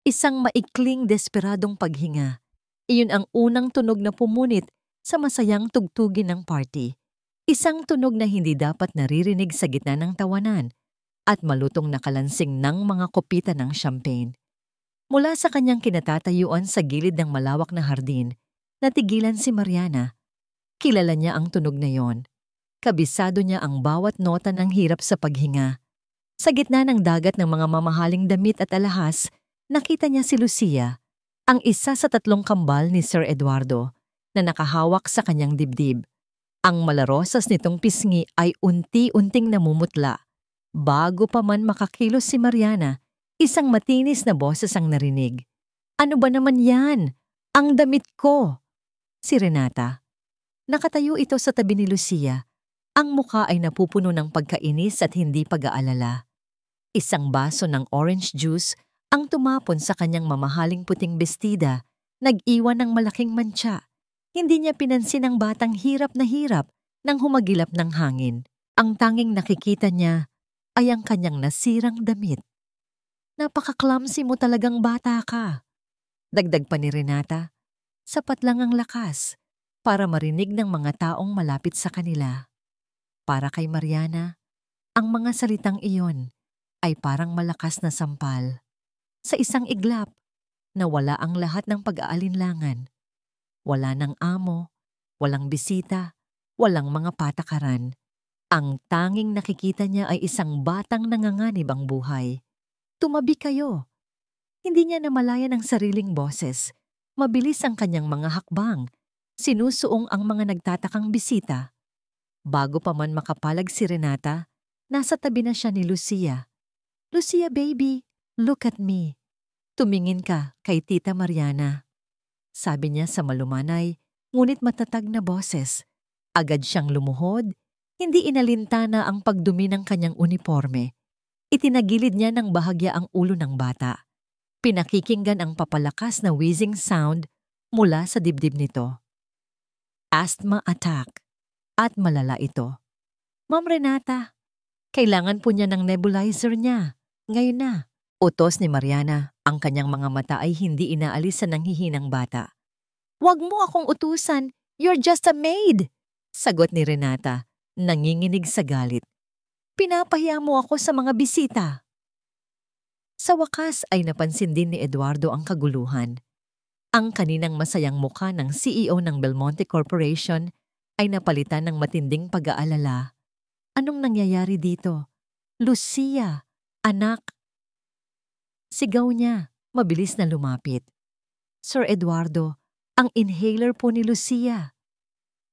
Isang maikling desperadong paghinga. Iyon ang unang tunog na pumunit sa masayang tugtugin ng party. Isang tunog na hindi dapat naririnig sa gitna ng tawanan at malutong nakalansing ng mga kopita ng champagne. Mula sa kanyang kinatatayuan sa gilid ng malawak na hardin, natigilan si Mariana. Kilala niya ang tunog na yon. Kabisado niya ang bawat nota ng hirap sa paghinga. Sa gitna ng dagat ng mga mamahaling damit at alahas, nakita niya si Lucia, ang isa sa 3 kambal ni Sir Eduardo, na nakahawak sa kanyang dibdib. Ang malarosas nitong pisngi ay unti-unting namumutla. Bago pa man makakilos si Mariana, isang matinis na boses ang narinig. "Ano ba naman yan? Ang damit ko!" Si Renata. Nakatayo ito sa tabi ni Lucia. Ang mukha ay napupuno ng pagkainis at hindi pag-aalala. Isang baso ng orange juice ang tumapon sa kanyang mamahaling puting bestida, nag-iwan ng malaking mantsa. Hindi niya pinansin ang batang hirap na hirap nang humagilap ng hangin. Ang tanging nakikita niya ay ang kanyang nasirang damit. "Napaka-clumsy mo talagang bata ka." Dagdag pa ni Renata, sapat lang ang lakas para marinig ng mga taong malapit sa kanila. Para kay Mariana, ang mga salitang iyon ay parang malakas na sampal. Sa isang iglap, nawala ang lahat ng pag-aalinlangan. Wala ng amo, walang bisita, walang mga patakaran. Ang tanging nakikita niya ay isang batang nanganganib ang buhay. "Tumabi kayo." Hindi niya namalayan ang sariling boses. Mabilis ang kanyang mga hakbang. Sinusuong ang mga nagtatakang bisita. Bago pa man makapalag si Renata, nasa tabi na siya ni Lucia. "Lucia baby, look at me. Tumingin ka kay Tita Mariana." Sabi niya sa malumanay, ngunit matatag na boses. Agad siyang lumuhod, hindi inalintana ang pagdumi ng kanyang uniforme. Itinagilid niya ng bahagya ang ulo ng bata. Pinakikinggan ang papalakas na wheezing sound mula sa dibdib nito. Asthma attack. At malala ito. "Ma'am Renata, kailangan po niya ng nebulizer niya. Ngayon na." Utos ni Mariana, ang kanyang mga mata ay hindi inaalis sa nanghihinang bata. "Huwag mo akong utusan, you're just a maid!" Sagot ni Renata, nanginginig sa galit. "Pinapahiya mo ako sa mga bisita." Sa wakas ay napansin din ni Eduardo ang kaguluhan. Ang kaninang masayang mukha ng CEO ng Belmonte Corporation ay napalitan ng matinding pag-aalala. "Anong nangyayari dito? Lucia, anak." Sigaw niya, mabilis na lumapit. "Sir Eduardo, ang inhaler po ni Lucia."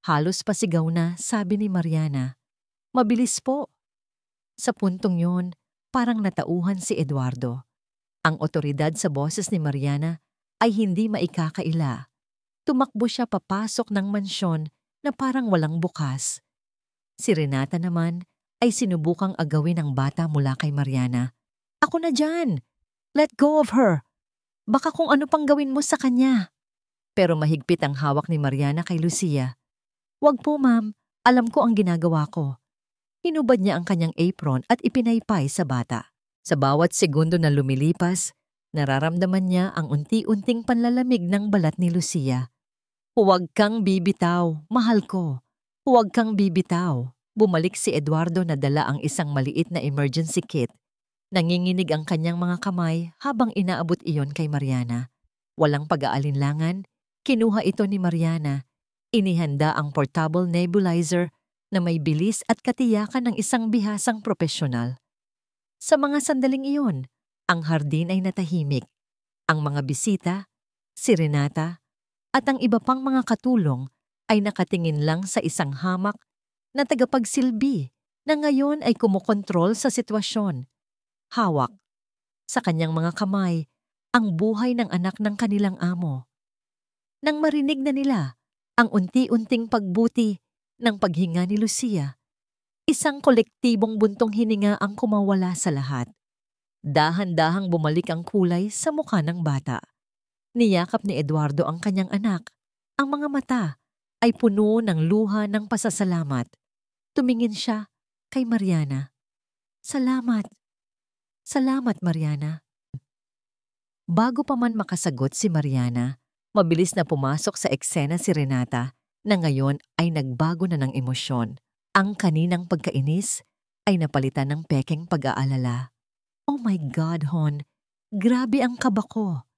Halos pasigaw na, sabi ni Mariana. "Mabilis po." Sa puntong yon, parang natauhan si Eduardo. Ang otoridad sa boses ni Mariana ay hindi maikakaila. Tumakbo siya papasok ng mansyon na parang walang bukas. Si Renata naman ay sinubukang agawin ang bata mula kay Mariana. "Ako na dyan! Let go of her! Baka kung ano pang gawin mo sa kanya." Pero mahigpit ang hawak ni Mariana kay Lucia. "Wag po ma'am, alam ko ang ginagawa ko." Hinubad niya ang kanyang apron at ipinaypay sa bata. Sa bawat segundo na lumilipas, nararamdaman niya ang unti-unting panlalamig ng balat ni Lucia. "Huwag kang bibitaw, mahal ko. Huwag kang bibitaw." Bumalik si Eduardo na dala ang isang maliit na emergency kit. Nanginginig ang kanyang mga kamay habang inaabot iyon kay Mariana. Walang pag-aalinlangan, kinuha ito ni Mariana. Inihanda ang portable nebulizer na may bilis at katiyakan ng isang bihasang propesyonal. Sa mga sandaling iyon, ang hardin ay natahimik. Ang mga bisita, si Renata, at ang iba pang mga katulong ay nakatingin lang sa isang hamak na tagapagsilbi na ngayon ay kumokontrol sa sitwasyon. Hawak sa kanyang mga kamay ang buhay ng anak ng kanilang amo. Nang marinig na nila ang unti-unting pagbuti ng paghinga ni Lucia, isang kolektibong buntong hininga ang kumawala sa lahat. Dahan-dahang bumalik ang kulay sa mukha ng bata. Niyakap ni Eduardo ang kanyang anak. Ang mga mata ay puno ng luha ng pasasalamat. Tumingin siya kay Mariana. "Salamat. Salamat, Mariana." Bago pa man makasagot si Mariana, mabilis na pumasok sa eksena si Renata na ngayon ay nagbago na ng emosyon. Ang kaninang pagkainis ay napalitan ng pekeng pag-aalala. "Oh my God, Hon, grabe ang kaba ko,"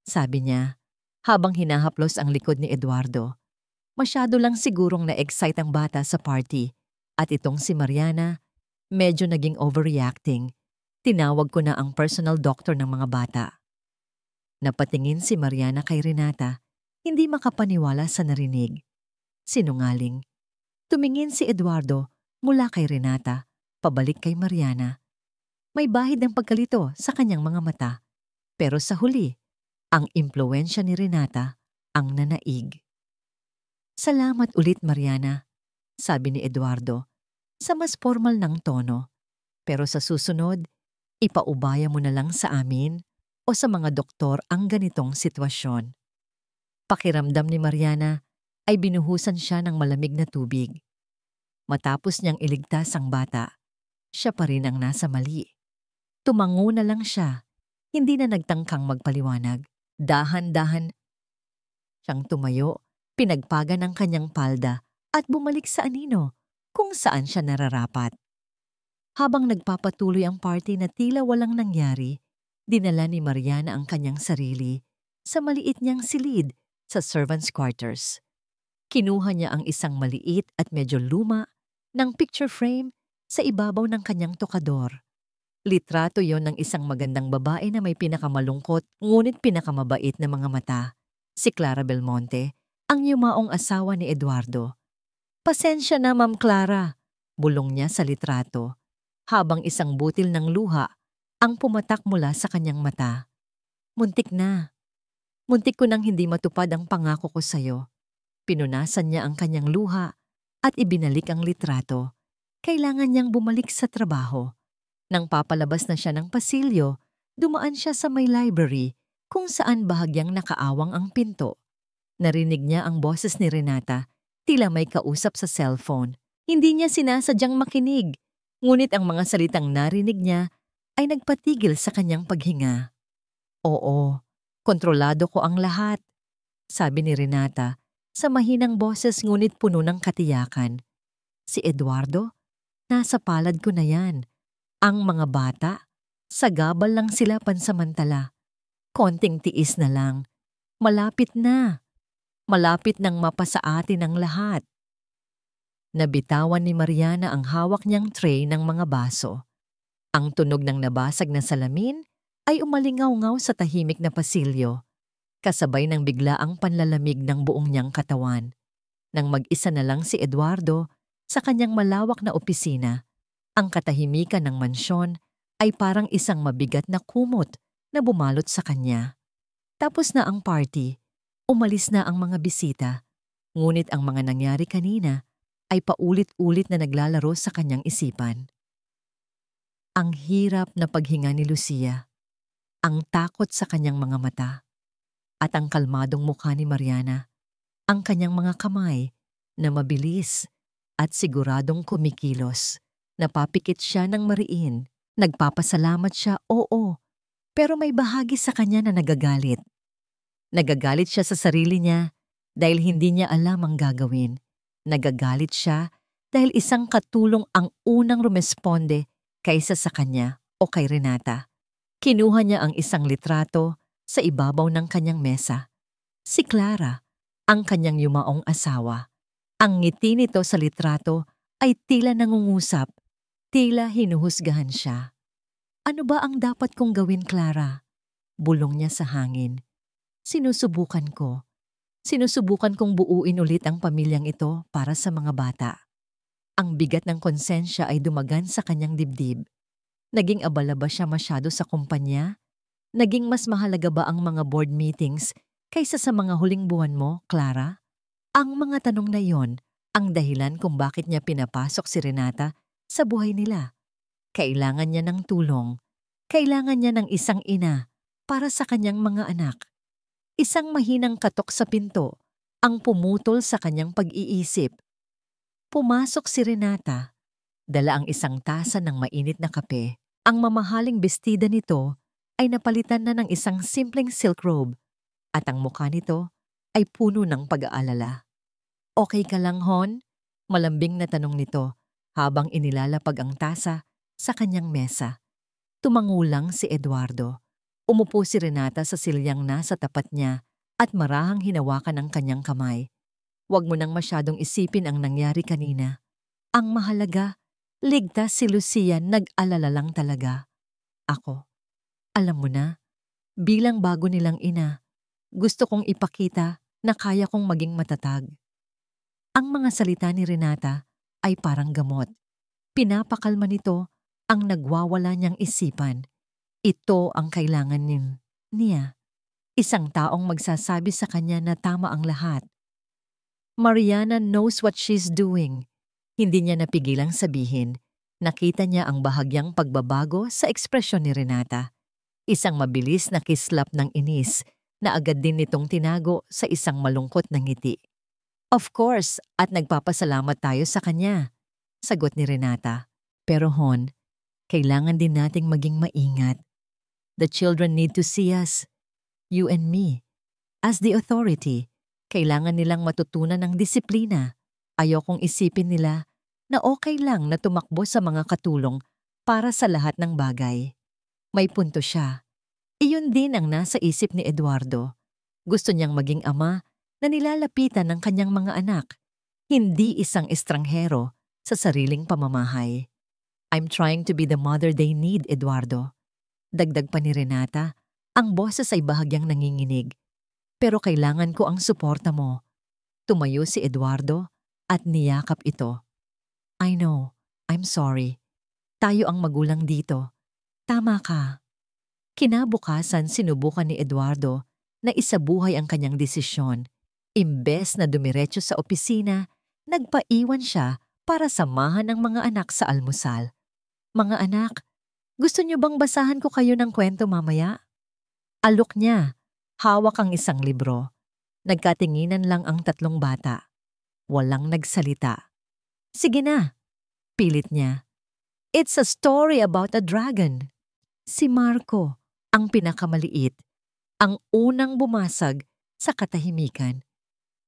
sabi niya habang hinahaplos ang likod ni Eduardo. Masyado lang sigurong na-excite ang bata sa party at itong si Mariana medyo naging overreacting. Tinawag ko na ang personal doctor ng mga bata. Napatingin si Mariana kay Renata, hindi makapaniwala sa narinig. Sinungaling. Tumingin si Eduardo mula kay Renata, pabalik kay Mariana. May bahid ng pagkalito sa kanyang mga mata. Pero sa huli, ang impluwensya ni Renata ang nanaig. "Salamat ulit, Mariana," sabi ni Eduardo sa mas formal ng tono. "Pero sa susunod, ipaubaya mo na lang sa amin o sa mga doktor ang ganitong sitwasyon." Pakiramdam ni Mariana ay binuhusan siya ng malamig na tubig. Matapos niyang iligtas ang bata, siya pa rin ang nasa mali. Tumango na lang siya, hindi na nagtangkang magpaliwanag. Dahan-dahan siyang tumayo, pinagpagan ang kanyang palda at bumalik sa anino kung saan siya nararapat. Habang nagpapatuloy ang party na tila walang nangyari, dinala ni Mariana ang kanyang sarili sa maliit niyang silid sa servants' quarters. Kinuha niya ang isang maliit at medyo luma ng picture frame sa ibabaw ng kanyang tokador. Litrato yon ng isang magandang babae na may pinakamalungkot ngunit pinakamabait na mga mata. Si Clara Belmonte, ang yumaong asawa ni Eduardo. "Pasensya na, Ma'am Clara," bulong niya sa litrato, habang isang butil ng luha ang pumatak mula sa kanyang mata. "Muntik na. Muntik ko nang hindi matupad ang pangako ko sa'yo." Pinunasan niya ang kanyang luha at ibinalik ang litrato. Kailangan niyang bumalik sa trabaho. Nang papalabas na siya ng pasilyo, dumaan siya sa may library kung saan bahagyang nakaawang ang pinto. Narinig niya ang boses ni Renata, tila may kausap sa cellphone. Hindi niya sinasadyang makinig, ngunit ang mga salitang narinig niya ay nagpatigil sa kanyang paghinga. "Oo, kontrolado ko ang lahat," sabi ni Renata sa mahinang boses ngunit puno ng katiyakan. "Si Eduardo, nasa palad ko na yan. Ang mga bata, sagabal lang sila pansamantala. Konting tiis na lang. Malapit na. Malapit nang mapasa atin ang lahat." Nabitawan ni Mariana ang hawak niyang tray ng mga baso. Ang tunog ng nabasag na salamin ay umalingaw-ngaw sa tahimik na pasilyo, kasabay ng biglaang panlalamig ng buong niyang katawan. Nang mag-isa na lang si Eduardo sa kanyang malawak na opisina, ang katahimikan ng mansyon ay parang isang mabigat na kumot na bumalot sa kanya. Tapos na ang party, umalis na ang mga bisita, ngunit ang mga nangyari kanina ay paulit-ulit na naglalaro sa kanyang isipan. Ang hirap na paghinga ni Lucia, ang takot sa kanyang mga mata, at ang kalmadong mukha ni Mariana, ang kanyang mga kamay na mabilis at siguradong kumikilos. Napapikit siya ng mariin. Nagpapasalamat siya, oo, pero may bahagi sa kanya na nagagalit. Nagagalit siya sa sarili niya dahil hindi niya alam ang gagawin. Nagagalit siya dahil isang katulong ang unang rumesponde kaysa sa kanya o kay Renata. Kinuha niya ang isang litrato sa ibabaw ng kanyang mesa. Si Clara, ang kanyang yumaong asawa. Ang ngiti nito sa litrato ay tila nangungusap. Tila hinuhusgahan siya. "Ano ba ang dapat kong gawin, Clara?" Bulong niya sa hangin. Sinusubukan kong buuin ulit ang pamilyang ito para sa mga bata." Ang bigat ng konsensya ay dumagan sa kanyang dibdib. Naging abala ba siya masyado sa kumpanya? Naging mas mahalaga ba ang mga board meetings kaysa sa mga huling buwan mo, Clara? Ang mga tanong na yon ang dahilan kung bakit niya pinapasok si Renata sa buhay nila. Kailangan niya ng tulong. Kailangan niya ng isang ina para sa kanyang mga anak. Isang mahinang katok sa pinto ang pumutol sa kanyang pag-iisip. Pumasok si Renata. Dala ang isang tasa ng mainit na kape. Ang mamahaling bestida nito ay napalitan na ng isang simpleng silk robe at ang mukha nito ay puno ng pag-aalala. "Okay ka lang, Hon?" Malambing na tanong nito habang inilalapag ang tasa sa kanyang mesa. Tumangulang si Eduardo. Umupo si Renata sa silyang nasa tapat niya at marahang hinawakan ang kanyang kamay. "Huwag mo nang masyadong isipin ang nangyari kanina. Ang mahalaga, ligtas si Lucia, nag-alala lang talaga. Ako, alam mo na, bilang bago nilang ina, gusto kong ipakita na kaya kong maging matatag." Ang mga salita ni Renata ay parang gamot. Pinapakalma nito ang nagwawala niyang isipan. Ito ang kailangan niya. Isang taong magsasabi sa kanya na tama ang lahat. Mariana knows what she's doing. Hindi niya napigilang sabihin. Nakita niya ang bahagyang pagbabago sa ekspresyon ni Renata. Isang mabilis na kislap ng inis na agad din nitong tinago sa isang malungkot na ngiti. "Of course, at nagpapasalamat tayo sa kanya," sagot ni Renata. "Pero Hon, kailangan din nating maging maingat. The children need to see us, you and me. As the authority, kailangan nilang matutunan ng disiplina. Ayokong isipin nila na okay lang na tumakbo sa mga katulong para sa lahat ng bagay." May punto siya. Iyon din ang nasa isip ni Eduardo. Gusto niyang maging ama na nilalapitan ng kanyang mga anak, hindi isang estranghero sa sariling pamamahay. "I'm trying to be the mother they need, Eduardo." Dagdag pa ni Renata, ang boses ay bahagyang nanginginig. "Pero kailangan ko ang suporta mo." Tumayo si Eduardo at niyakap ito. "I know, I'm sorry. Tayo ang magulang dito. Tama ka." Kinabukasan sinubukan ni Eduardo na isabuhay ang kanyang desisyon. Imbes na dumiretso sa opisina, nagpaiwan siya para samahan ang mga anak sa almusal. "Mga anak, gusto niyo bang basahan ko kayo ng kwento mamaya?" Alok niya. Hawak ang isang libro. Nagkatinginan lang ang tatlong bata. Walang nagsalita. "Sige na," pilit niya. "It's a story about a dragon." Si Marco, ang pinakamaliit, ang unang bumasag sa katahimikan.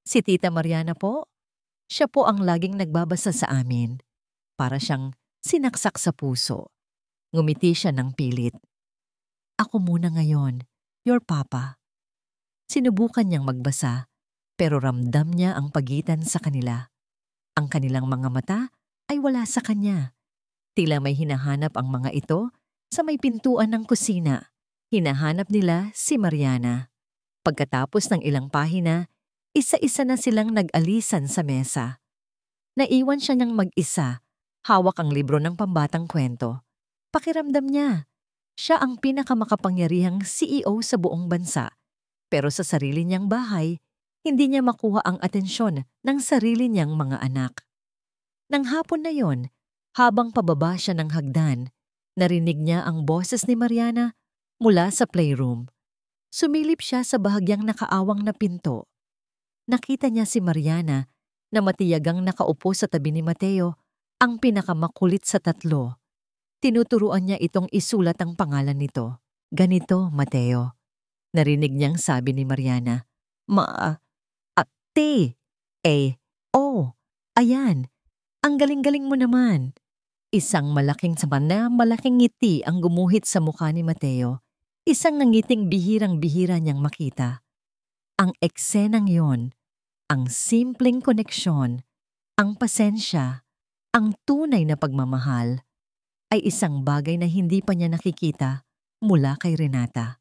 "Si Tita Mariana po, siya po ang laging nagbabasa sa amin." Para siyang sinaksak sa puso. Ngumiti siya ng pilit. "Ako muna ngayon, your papa." Sinubukan niyang magbasa, pero ramdam niya ang pagitan sa kanila. Ang kanilang mga mata ay wala sa kanya. Tila may hinahanap ang mga ito sa may pintuan ng kusina. Hinahanap nila si Mariana. Pagkatapos ng ilang pahina, isa-isa na silang nag-alisan sa mesa. Naiwan siya niyang mag-isa, hawak ang libro ng pambatang kwento. Pakiramdam niya, siya ang pinakamakapangyarihang CEO sa buong bansa. Pero sa sarili niyang bahay, hindi niya makuha ang atensyon ng sarili niyang mga anak. Nang hapon na yon, habang pababa siya ng hagdan, narinig niya ang boses ni Mariana mula sa playroom. Sumilip siya sa bahagyang nakaawang na pinto. Nakita niya si Mariana na matiyagang nakaupo sa tabi ni Mateo, ang pinakamakulit sa tatlo. Tinuturuan niya itong isulat ang pangalan nito. "Ganito, Mateo." Narinig niyang sabi ni Mariana. Ate. Oh, ayan. Ang galing-galing mo naman." Isang malaking malaking ngiti ang gumuhit sa mukha ni Mateo. Isang nangiting bihirang-bihira niyang makita. Ang eksenang yon, ang simpleng koneksyon, ang pasensya, ang tunay na pagmamahal, ay isang bagay na hindi pa niya nakikita mula kay Renata.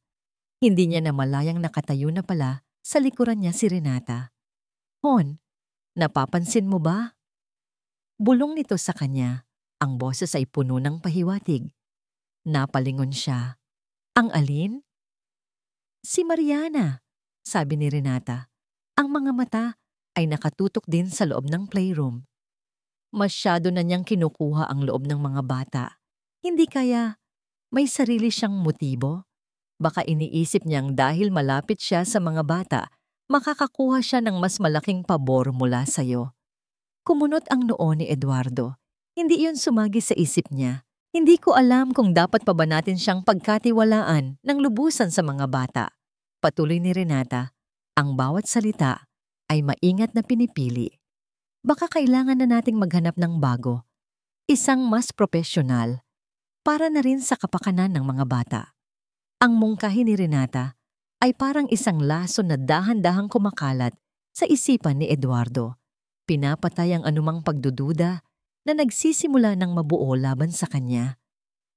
Hindi niya namalayang nakatayo na pala sa likuran niya si Renata. "Hon, napapansin mo ba?" Bulong nito sa kanya. Ang boses ay puno ng pahiwatig. Napalingon siya. "Ang alin?" "Si Mariana," sabi ni Renata. Ang mga mata ay nakatutok din sa loob ng playroom. Masyado na niyang kinukuha ang loob ng mga bata. Hindi kaya may sarili siyang motibo? Baka iniisip niyang dahil malapit siya sa mga bata, makakakuha siya ng mas malaking pabor mula sa'yo. Kumunot ang noo ni Eduardo. Hindi iyon sumagi sa isip niya. Hindi ko alam kung dapat pa ba natin siyang pagkatiwalaan ng lubusan sa mga bata. Patuloy ni Renata, ang bawat salita ay maingat na pinipili. Baka kailangan na nating maghanap ng bago, isang mas propesyonal, para na rin sa kapakanan ng mga bata. Ang mungkahi ni Renata ay parang isang laso na dahan-dahang kumakalat sa isipan ni Eduardo. Pinapatay ang anumang pagdududa na nagsisimula ng mabuo laban sa kanya.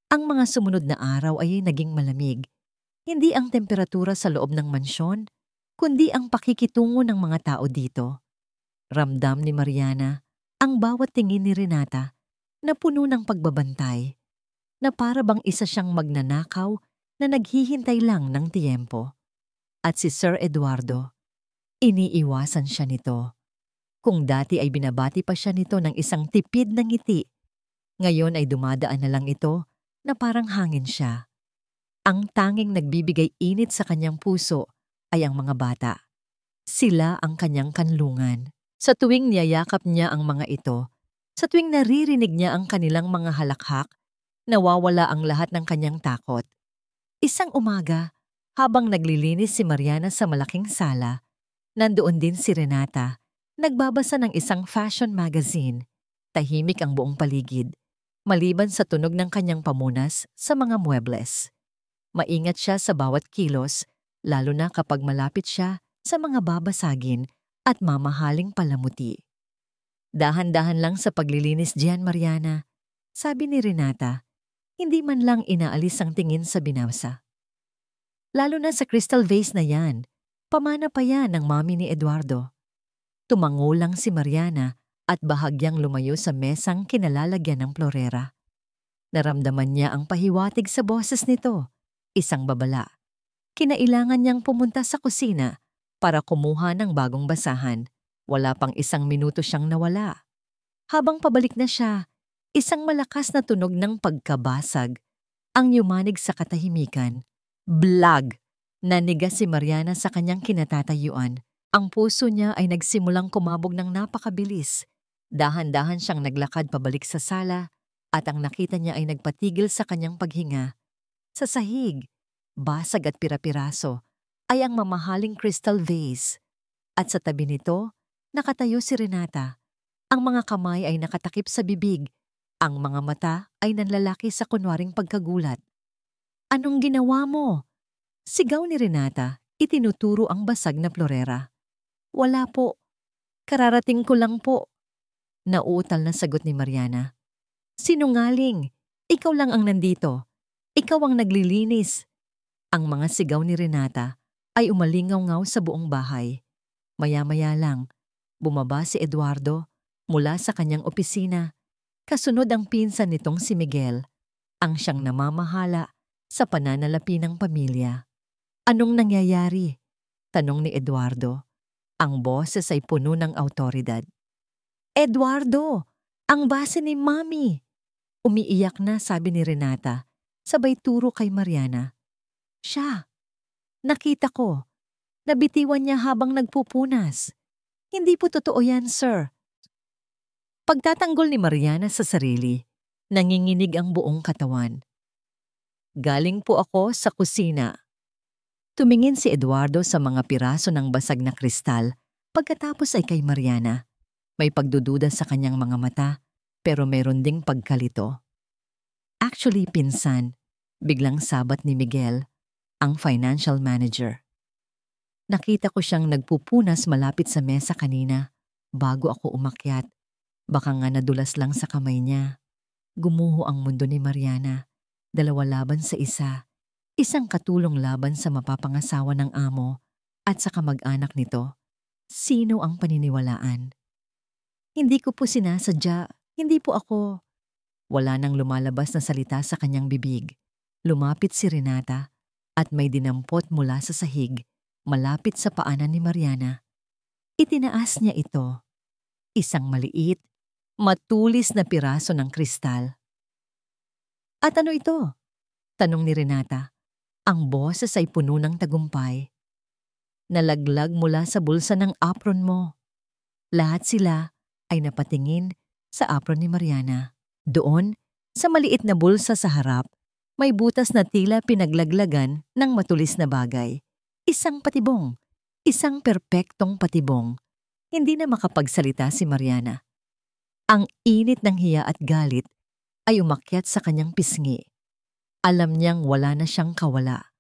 Ang mga sumunod na araw ay naging malamig. Hindi ang temperatura sa loob ng mansyon, kundi ang pakikitungo ng mga tao dito. Ramdam ni Mariana ang bawat tingin ni Renata na puno ng pagbabantay, na para bang isa siyang magnanakaw na naghihintay lang ng tiyempo. At si Sir Eduardo, iniiwasan siya nito. Kung dati ay binabati pa siya nito ng isang tipid na ngiti, ngayon ay dumadaan na lang ito na parang hangin siya. Ang tanging nagbibigay init sa kanyang puso ay ang mga bata. Sila ang kanyang kanlungan. Sa tuwing niyayakap niya ang mga ito, sa tuwing naririnig niya ang kanilang mga halakhak, nawawala ang lahat ng kanyang takot. Isang umaga, habang naglilinis si Mariana sa malaking sala, nandoon din si Renata, nagbabasa ng isang fashion magazine. Tahimik ang buong paligid, maliban sa tunog ng kanyang pamunas sa mga muebles. Maingat siya sa bawat kilos, lalo na kapag malapit siya sa mga babasagin at mamahaling palamuti. Dahan-dahan lang sa paglilinis diyan, Mariana, sabi ni Renata, hindi man lang inaalis ang tingin sa binasa. Lalo na sa crystal vase na yan, pamana pa yan ng mami ni Eduardo. Tumango lang si Mariana at bahagyang lumayo sa mesang kinalalagyan ng florera. Naramdaman niya ang pahiwatig sa boses nito, isang babala. Kinailangan niyang pumunta sa kusina para kumuha ng bagong basahan. Wala pang 1 minuto siyang nawala. Habang pabalik na siya, isang malakas na tunog ng pagkabasag ang yumanig sa katahimikan. Blag! Naniga si Mariana sa kanyang kinatatayuan. Ang puso niya ay nagsimulang kumabog ng napakabilis. Dahan-dahan siyang naglakad pabalik sa sala at ang nakita niya ay nagpatigil sa kanyang paghinga. Sa sahig, basag at pira-piraso, ay ang mamahaling crystal vase. At sa tabi nito, nakatayo si Renata. Ang mga kamay ay nakatakip sa bibig. Ang mga mata ay nanlalaki sa kunwaring pagkagulat. "Anong ginawa mo?" Sigaw ni Renata, itinuturo ang basag na florera. "Wala po. Kararating ko lang po." Nauutal na sagot ni Mariana. "Sinungaling! Ikaw lang ang nandito. Ikaw ang naglilinis." Ang mga sigaw ni Renata ay umalingaw-ngaw sa buong bahay. Maya-maya lang, bumaba si Eduardo mula sa kanyang opisina. Kasunod ang pinsan nitong si Miguel, ang siyang namamahala sa pananalapi ng pamilya. "Anong nangyayari?" tanong ni Eduardo. Ang boses ay puno ng awtoridad. "Eduardo, ang base ni Mami!" Umiiyak na, sabi ni Renata, sabay turo kay Mariana. "Siya! Nakita ko. Nabitiwan niya habang nagpupunas." "Hindi po totoo yan, sir." Pagtatanggol ni Mariana sa sarili, nanginginig ang buong katawan. "Galing po ako sa kusina." Tumingin si Eduardo sa mga piraso ng basag na kristal, pagkatapos ay kay Mariana. May pagdududa sa kanyang mga mata, pero meron ding pagkalito. "Actually, pinsan," biglang sabat ni Miguel, ang financial manager. "Nakita ko siyang nagpupunas malapit sa mesa kanina, bago ako umakyat. Baka nga nadulas lang sa kamay niya." Gumuho ang mundo ni Mariana. 2 laban sa 1. Isang katulong laban sa mapapangasawa ng amo at sa kamag-anak nito. Sino ang paniniwalaan? "Hindi ko po sinasadya. Hindi po ako." Wala nang lumalabas na salita sa kanyang bibig. Lumapit si Renata at may dinampot mula sa sahig, malapit sa paanan ni Mariana. Itinaas niya ito. Isang maliit, matulis na piraso ng kristal. "At ano ito?" tanong ni Renata. Ang boses ay puno ng tagumpay. "Nalaglag mula sa bulsa ng apron mo." Lahat sila ay napatingin sa apron ni Mariana. Doon, Sa maliit na bulsa sa harap, may butas na tila pinaglaglagan ng matulis na bagay. Isang patibong. Isang perpektong patibong. Hindi na makapagsalita si Mariana. Ang init ng hiya at galit ay umakyat sa kanyang pisngi. Alam niyang wala na siyang kawala.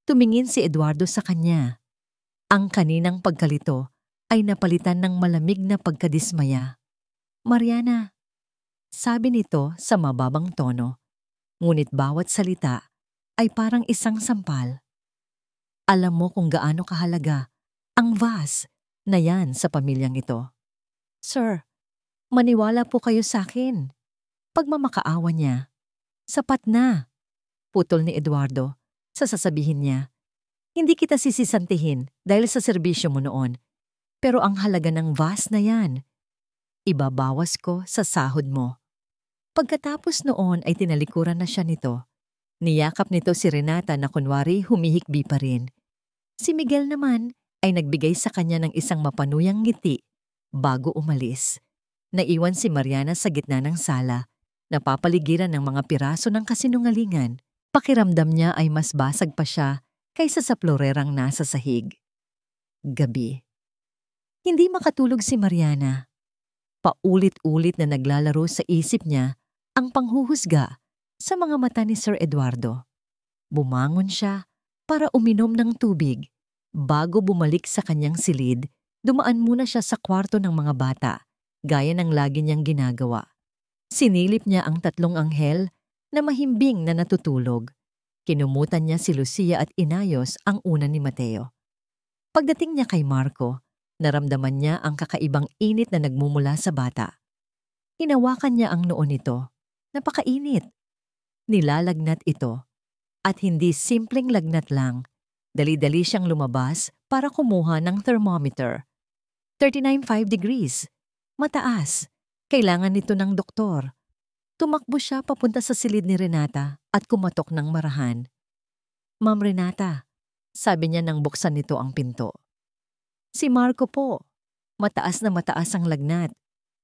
Tumingin si Eduardo sa kanya. Ang kaninang pagkalito ay napalitan ng malamig na pagkadismaya. Mariana, sabi nito sa mababang tono, ngunit bawat salita ay parang isang sampal. Alam mo kung gaano kahalaga ang vase na yan sa pamilyang ito. Sir, maniwala po kayo sa akin. Pagmamakaawa niya, sapat na. Putol ni Eduardo sa sasabihin niya. Hindi kita sisisantihin dahil sa serbisyo mo noon. Pero ang halaga ng vase na yan, ibabawas ko sa sahod mo. Pagkatapos noon ay tinalikuran na siya nito. Niyakap nito si Renata na kunwari humihikbi pa rin. Si Miguel naman ay nagbigay sa kanya ng isang mapanuyang ngiti bago umalis. Naiwan si Mariana sa gitna ng sala, napapaligiran ng mga piraso ng kasinungalingan. Pakiramdam niya ay mas basag pa siya kaysa sa florerang nasa sahig. Gabi. Hindi makatulog si Mariana. Paulit-ulit na naglalaro sa isip niya ang panghuhusga sa mga mata ni Sir Eduardo. Bumangon siya para uminom ng tubig. Bago bumalik sa kanyang silid, dumaan muna siya sa kwarto ng mga bata, gaya ng lagi niyang ginagawa. Sinilip niya ang tatlong anghel na mahimbing na natutulog. Kinumutan niya si Lucia at inayos ang una ni Mateo. Pagdating niya kay Marco, naramdaman niya ang kakaibang init na nagmumula sa bata. Hinawakan niya ang noo nito. Napakainit. Nilalagnat ito. At hindi simpleng lagnat lang. Dali-dali siyang lumabas para kumuha ng thermometer. 39.5 degrees. Mataas. Kailangan nito ng doktor. Tumakbo siya papunta sa silid ni Renata at kumatok ng marahan. Ma'am Renata, sabi niya nang buksan nito ang pinto. Si Marco po. Mataas na mataas ang lagnat.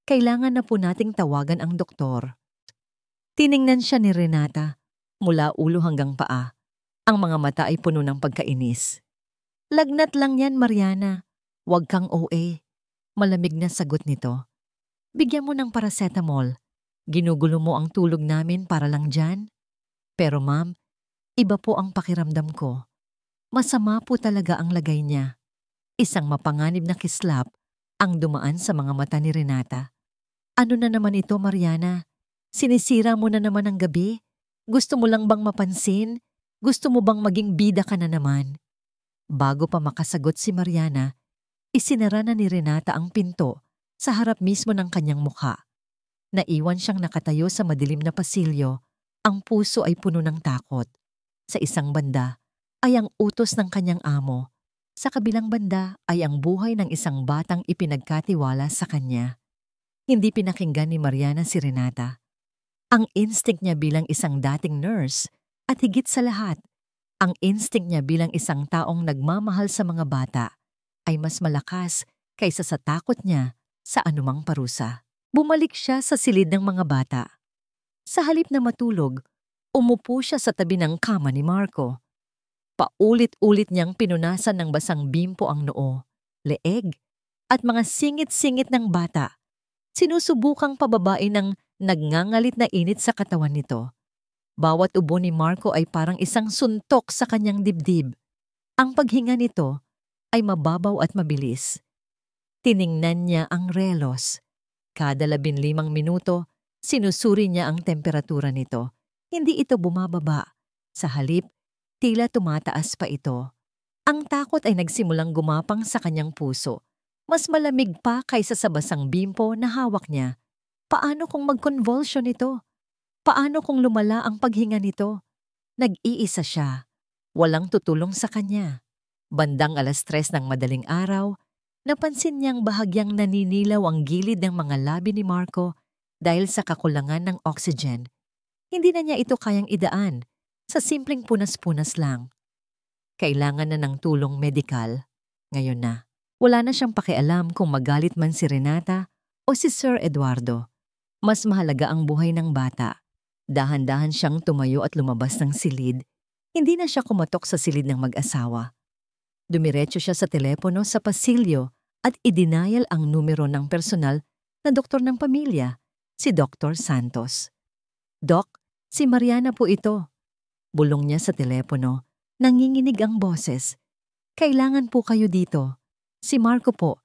Kailangan na po nating tawagan ang doktor. Tiningnan siya ni Renata, mula ulo hanggang paa. Ang mga mata ay puno ng pagkainis. Lagnat lang yan, Mariana. Huwag kang OA. Malamig na sagot nito. Bigyan mo ng paracetamol. Ginugulo mo ang tulog namin para lang dyan? Pero ma'am, iba po ang pakiramdam ko. Masama po talaga ang lagay niya. Isang mapanganib na kislap ang dumaan sa mga mata ni Renata. Ano na naman ito, Mariana? Sinisira mo na naman ang gabi? Gusto mo lang bang mapansin? Gusto mo bang maging bida ka na naman? Bago pa makasagot si Mariana, isinara na ni Renata ang pinto sa harap mismo ng kanyang mukha. Naiwan siyang nakatayo sa madilim na pasilyo, ang puso ay puno ng takot. Sa isang banda ay ang utos ng kanyang amo, sa kabilang banda ay ang buhay ng isang batang ipinagkatiwala sa kanya. Hindi pinakinggan ni Mariana si Renata. Ang instinct niya bilang isang dating nurse at higit sa lahat, ang instinct niya bilang isang taong nagmamahal sa mga bata ay mas malakas kaysa sa takot niya sa anumang parusa. Bumalik siya sa silid ng mga bata. Sa halip na matulog, umupo siya sa tabi ng kama ni Marco. Paulit-ulit niyang pinunasan ng basang bimpo ang noo, leeg, at mga singit-singit ng bata. Sinusubukang pababain ng nagngangalit na init sa katawan nito. Bawat ubo ni Marco ay parang isang suntok sa kanyang dibdib. Ang paghinga nito ay mababaw at mabilis. Tiningnan niya ang relos. Kada 15 minuto, sinusuri niya ang temperatura nito. Hindi ito bumababa. Sa halip, tila tumataas pa ito. Ang takot ay nagsimulang gumapang sa kanyang puso. Mas malamig pa kaysa sa basang bimpo na hawak niya. Paano kung mag-convulsion ito? Paano kung lumala ang paghinga nito? Nag-iisa siya. Walang tutulong sa kanya. Bandang 3:00 ng madaling araw, napansin niyang bahagyang naninilaw ang gilid ng mga labi ni Marco dahil sa kakulangan ng oxygen. Hindi na niya ito kayang idaan, sa simpleng punas-punas lang. Kailangan na ng tulong medikal. Ngayon na. Wala na siyang pakialam kung magalit man si Renata o si Sir Eduardo. Mas mahalaga ang buhay ng bata. Dahan-dahan siyang tumayo at lumabas ng silid. Hindi na siya kumatok sa silid ng mag-asawa. Dumiretso siya sa telepono sa pasilyo at idinayal ang numero ng personal na doktor ng pamilya, si Dr. Santos. "Doc, si Mariana po ito." Bulong niya sa telepono. Nanginginig ang boses. "Kailangan po kayo dito. Si Marco po.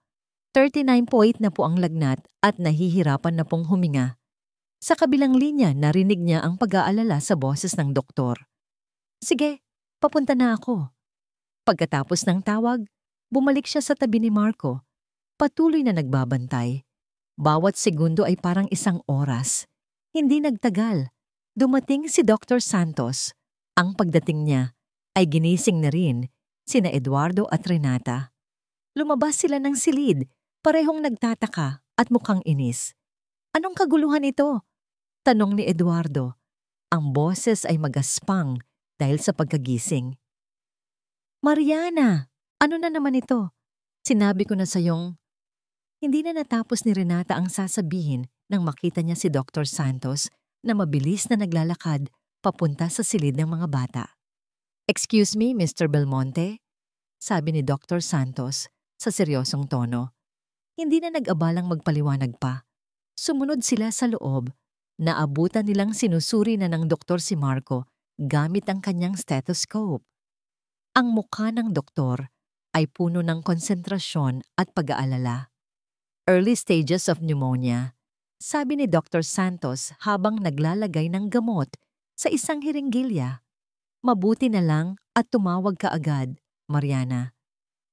39.8 na po ang lagnat at nahihirapan na pong huminga." Sa kabilang linya, narinig niya ang pag-aalala sa boses ng doktor. "Sige, papunta na ako." Pagkatapos ng tawag, bumalik siya sa tabi ni Marco. Patuloy na nagbabantay. Bawat segundo ay parang isang oras. Hindi nagtagal. Dumating si Dr. Santos. Ang pagdating niya ay ginising na rin sina Eduardo at Renata. Lumabas sila ng silid, parehong nagtataka at mukhang inis. "Anong kaguluhan ito?" tanong ni Eduardo. Ang boses ay magaspang dahil sa pagkagising. "Mariana, ano na naman ito? Sinabi ko na sayong..." Hindi na natapos ni Renata ang sasabihin nang makita niya si Dr. Santos na mabilis na naglalakad papunta sa silid ng mga bata. "Excuse me, Mr. Belmonte?" sabi ni Dr. Santos sa seryosong tono. Hindi na nag-abalang magpaliwanag pa. Sumunod sila sa loob. Naabutan nilang sinusuri na ng doktor si Marco gamit ang kanyang stethoscope. Ang mukha ng doktor ay puno ng konsentrasyon at pag-aalala. "Early stages of pneumonia," sabi ni Dr. Santos habang naglalagay ng gamot sa isang hiringgilya. "Mabuti na lang at tumawag ka agad, Mariana.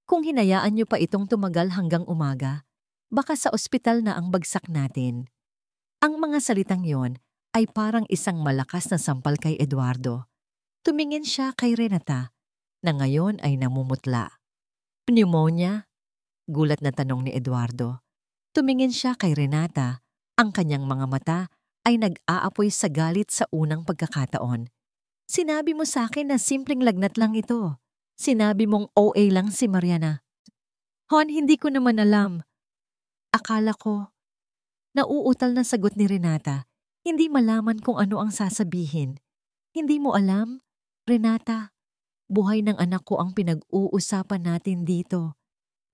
Kung hinayaan niyo pa itong tumagal hanggang umaga, baka sa ospital na ang bagsak natin." Ang mga salitang yon ay parang isang malakas na sampal kay Eduardo. Tumingin siya kay Renata, na ngayon ay namumutla. "Pneumonia?" gulat na tanong ni Eduardo. Tumingin siya kay Renata. Ang kanyang mga mata ay nag-aapoy sa galit sa unang pagkakataon. "Sinabi mo sa akin na simpleng lagnat lang ito. Sinabi mong OA lang si Mariana." "Hon, hindi ko naman alam." "Akala ko..." Nauutal na sagot ni Renata. Hindi malaman kung ano ang sasabihin. "Hindi mo alam? Renata, buhay ng anak ko ang pinag-uusapan natin dito.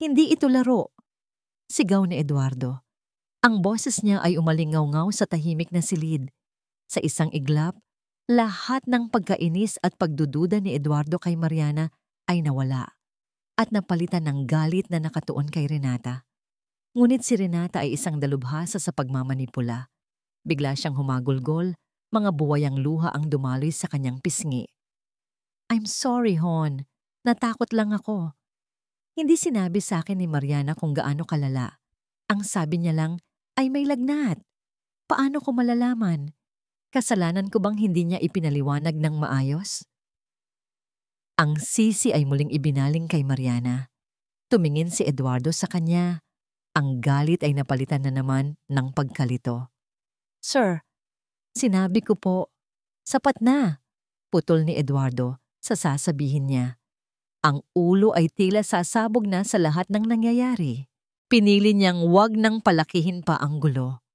Hindi ito laro." Sigaw ni Eduardo. Ang boses niya ay umalingaw-ngaw sa tahimik na silid. Sa isang iglap, lahat ng pagkainis at pagdududa ni Eduardo kay Mariana ay nawala at napalitan ng galit na nakatuon kay Renata. Ngunit si Renata ay isang dalubhasa sa pagmamanipula. Bigla siyang humagulgol, mga buwayang luha ang dumaloy sa kanyang pisngi. "I'm sorry, Hon. Natakot lang ako." Hindi sinabi sa akin ni Mariana kung gaano kalala. Ang sabi niya lang ay may lagnat. Paano ko malalaman? Kasalanan ko bang hindi niya ipinaliwanag ng maayos? Ang sisi ay muling ibinaling kay Mariana. Tumingin si Eduardo sa kanya. Ang galit ay napalitan na naman ng pagkalito. "Sir, sinabi ko po..." "Sapat na," putol ni Eduardo sa sasabihin niya. Ang ulo ay tila sasabog na sa lahat ng nangyayari. Pinili niyang wag nang palakihin pa ang gulo.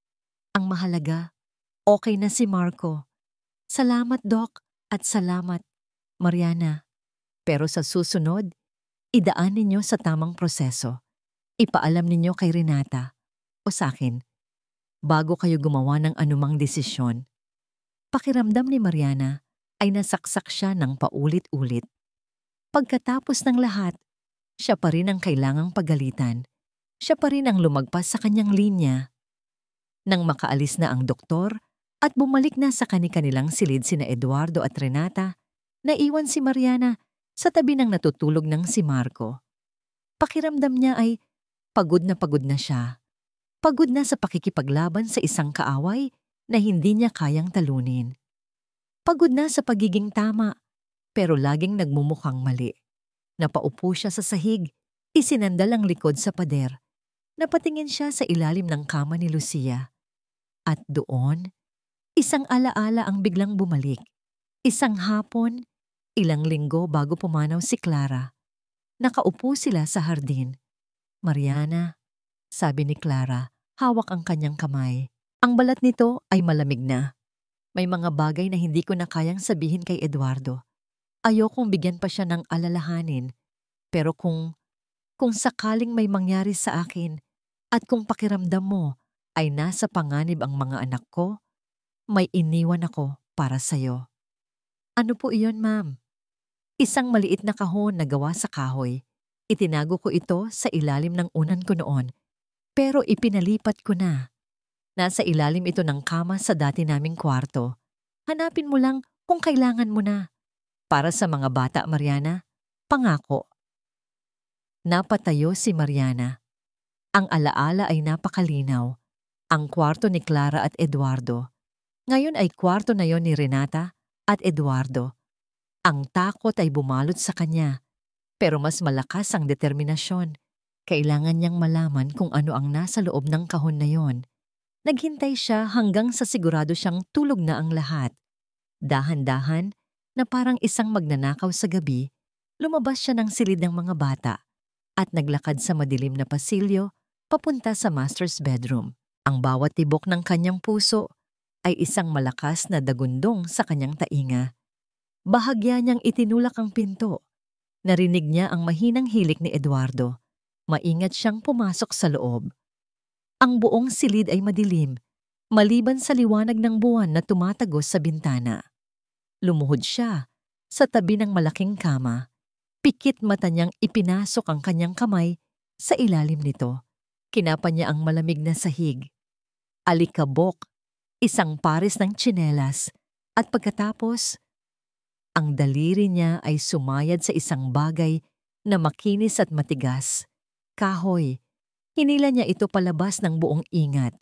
Ang mahalaga, okay na si Marco. "Salamat, Doc, at salamat, Mariana. Pero sa susunod, idaan ninyo sa tamang proseso. Ipaalam ninyo kay Renata o sa akin bago kayo gumawa ng anumang desisyon." Pakiramdam ni Mariana ay nasaksak siya ng paulit-ulit. Pagkatapos ng lahat, siya pa rin ang kailangang pagalitan. Siya pa rin ang lumagpas sa kanyang linya. Nang makaalis na ang doktor at bumalik na sa kani-kanilang silid sina Eduardo at Renata, naiwan si Mariana sa tabi ng natutulog ng si Marco. Pakiramdam niya ay pagod na siya. Pagod na sa pakikipaglaban sa isang kaaway na hindi niya kayang talunin. Pagod na sa pagiging tama, pero laging nagmumukhang mali. Napaupo siya sa sahig, isinandal ang likod sa pader. Napatingin siya sa ilalim ng kama ni Lucia. At doon, isang alaala ang biglang bumalik. Isang hapon, ilang linggo bago pumanaw si Clara. Nakaupo sila sa hardin. "Mariana," sabi ni Clara, hawak ang kanyang kamay. Ang balat nito ay malamig na. May mga bagay na hindi ko na kayang sabihin kay Eduardo. Ayokong bigyan pa siya ng alalahanin. Pero kung sakaling may mangyari sa akin at kung pakiramdam mo ay nasa panganib ang mga anak ko, may iniwan ako para sa'yo. Ano po iyon, ma'am? Isang maliit na kahon na gawa sa kahoy. Itinago ko ito sa ilalim ng unan ko noon, pero ipinalipat ko na. Nasa ilalim ito ng kama sa dati naming kwarto. Hanapin mo lang kung kailangan mo na. Para sa mga bata, Mariana, pangako. Napatayo si Mariana. Ang alaala ay napakalinaw. Ang kwarto ni Clara at Eduardo. Ngayon ay kwarto na yon ni Renata at Eduardo. Ang takot ay bumalot sa kanya, pero mas malakas ang determinasyon. Kailangan niyang malaman kung ano ang nasa loob ng kahon na yon. Naghintay siya hanggang sa sigurado siyang tulog na ang lahat. Dahan-dahan, na parang isang magnanakaw sa gabi, lumabas siya ng silid ng mga bata at naglakad sa madilim na pasilyo papunta sa master's bedroom. Ang bawat tibok ng kanyang puso ay isang malakas na dagundong sa kanyang tainga. Bahagya niyang itinulak ang pinto. Narinig niya ang mahinang hilik ni Eduardo. Maingat siyang pumasok sa loob. Ang buong silid ay madilim, maliban sa liwanag ng buwan na tumatagos sa bintana. Lumuhod siya sa tabi ng malaking kama. Pikit mata niyang ipinasok ang kanyang kamay sa ilalim nito. Kinapa niya ang malamig na sahig. Alikabok, isang pares ng tsinelas, at pagkatapos, ang daliri niya ay sumayad sa isang bagay na makinis at matigas. Kahoy. Hinila niya ito palabas ng buong ingat.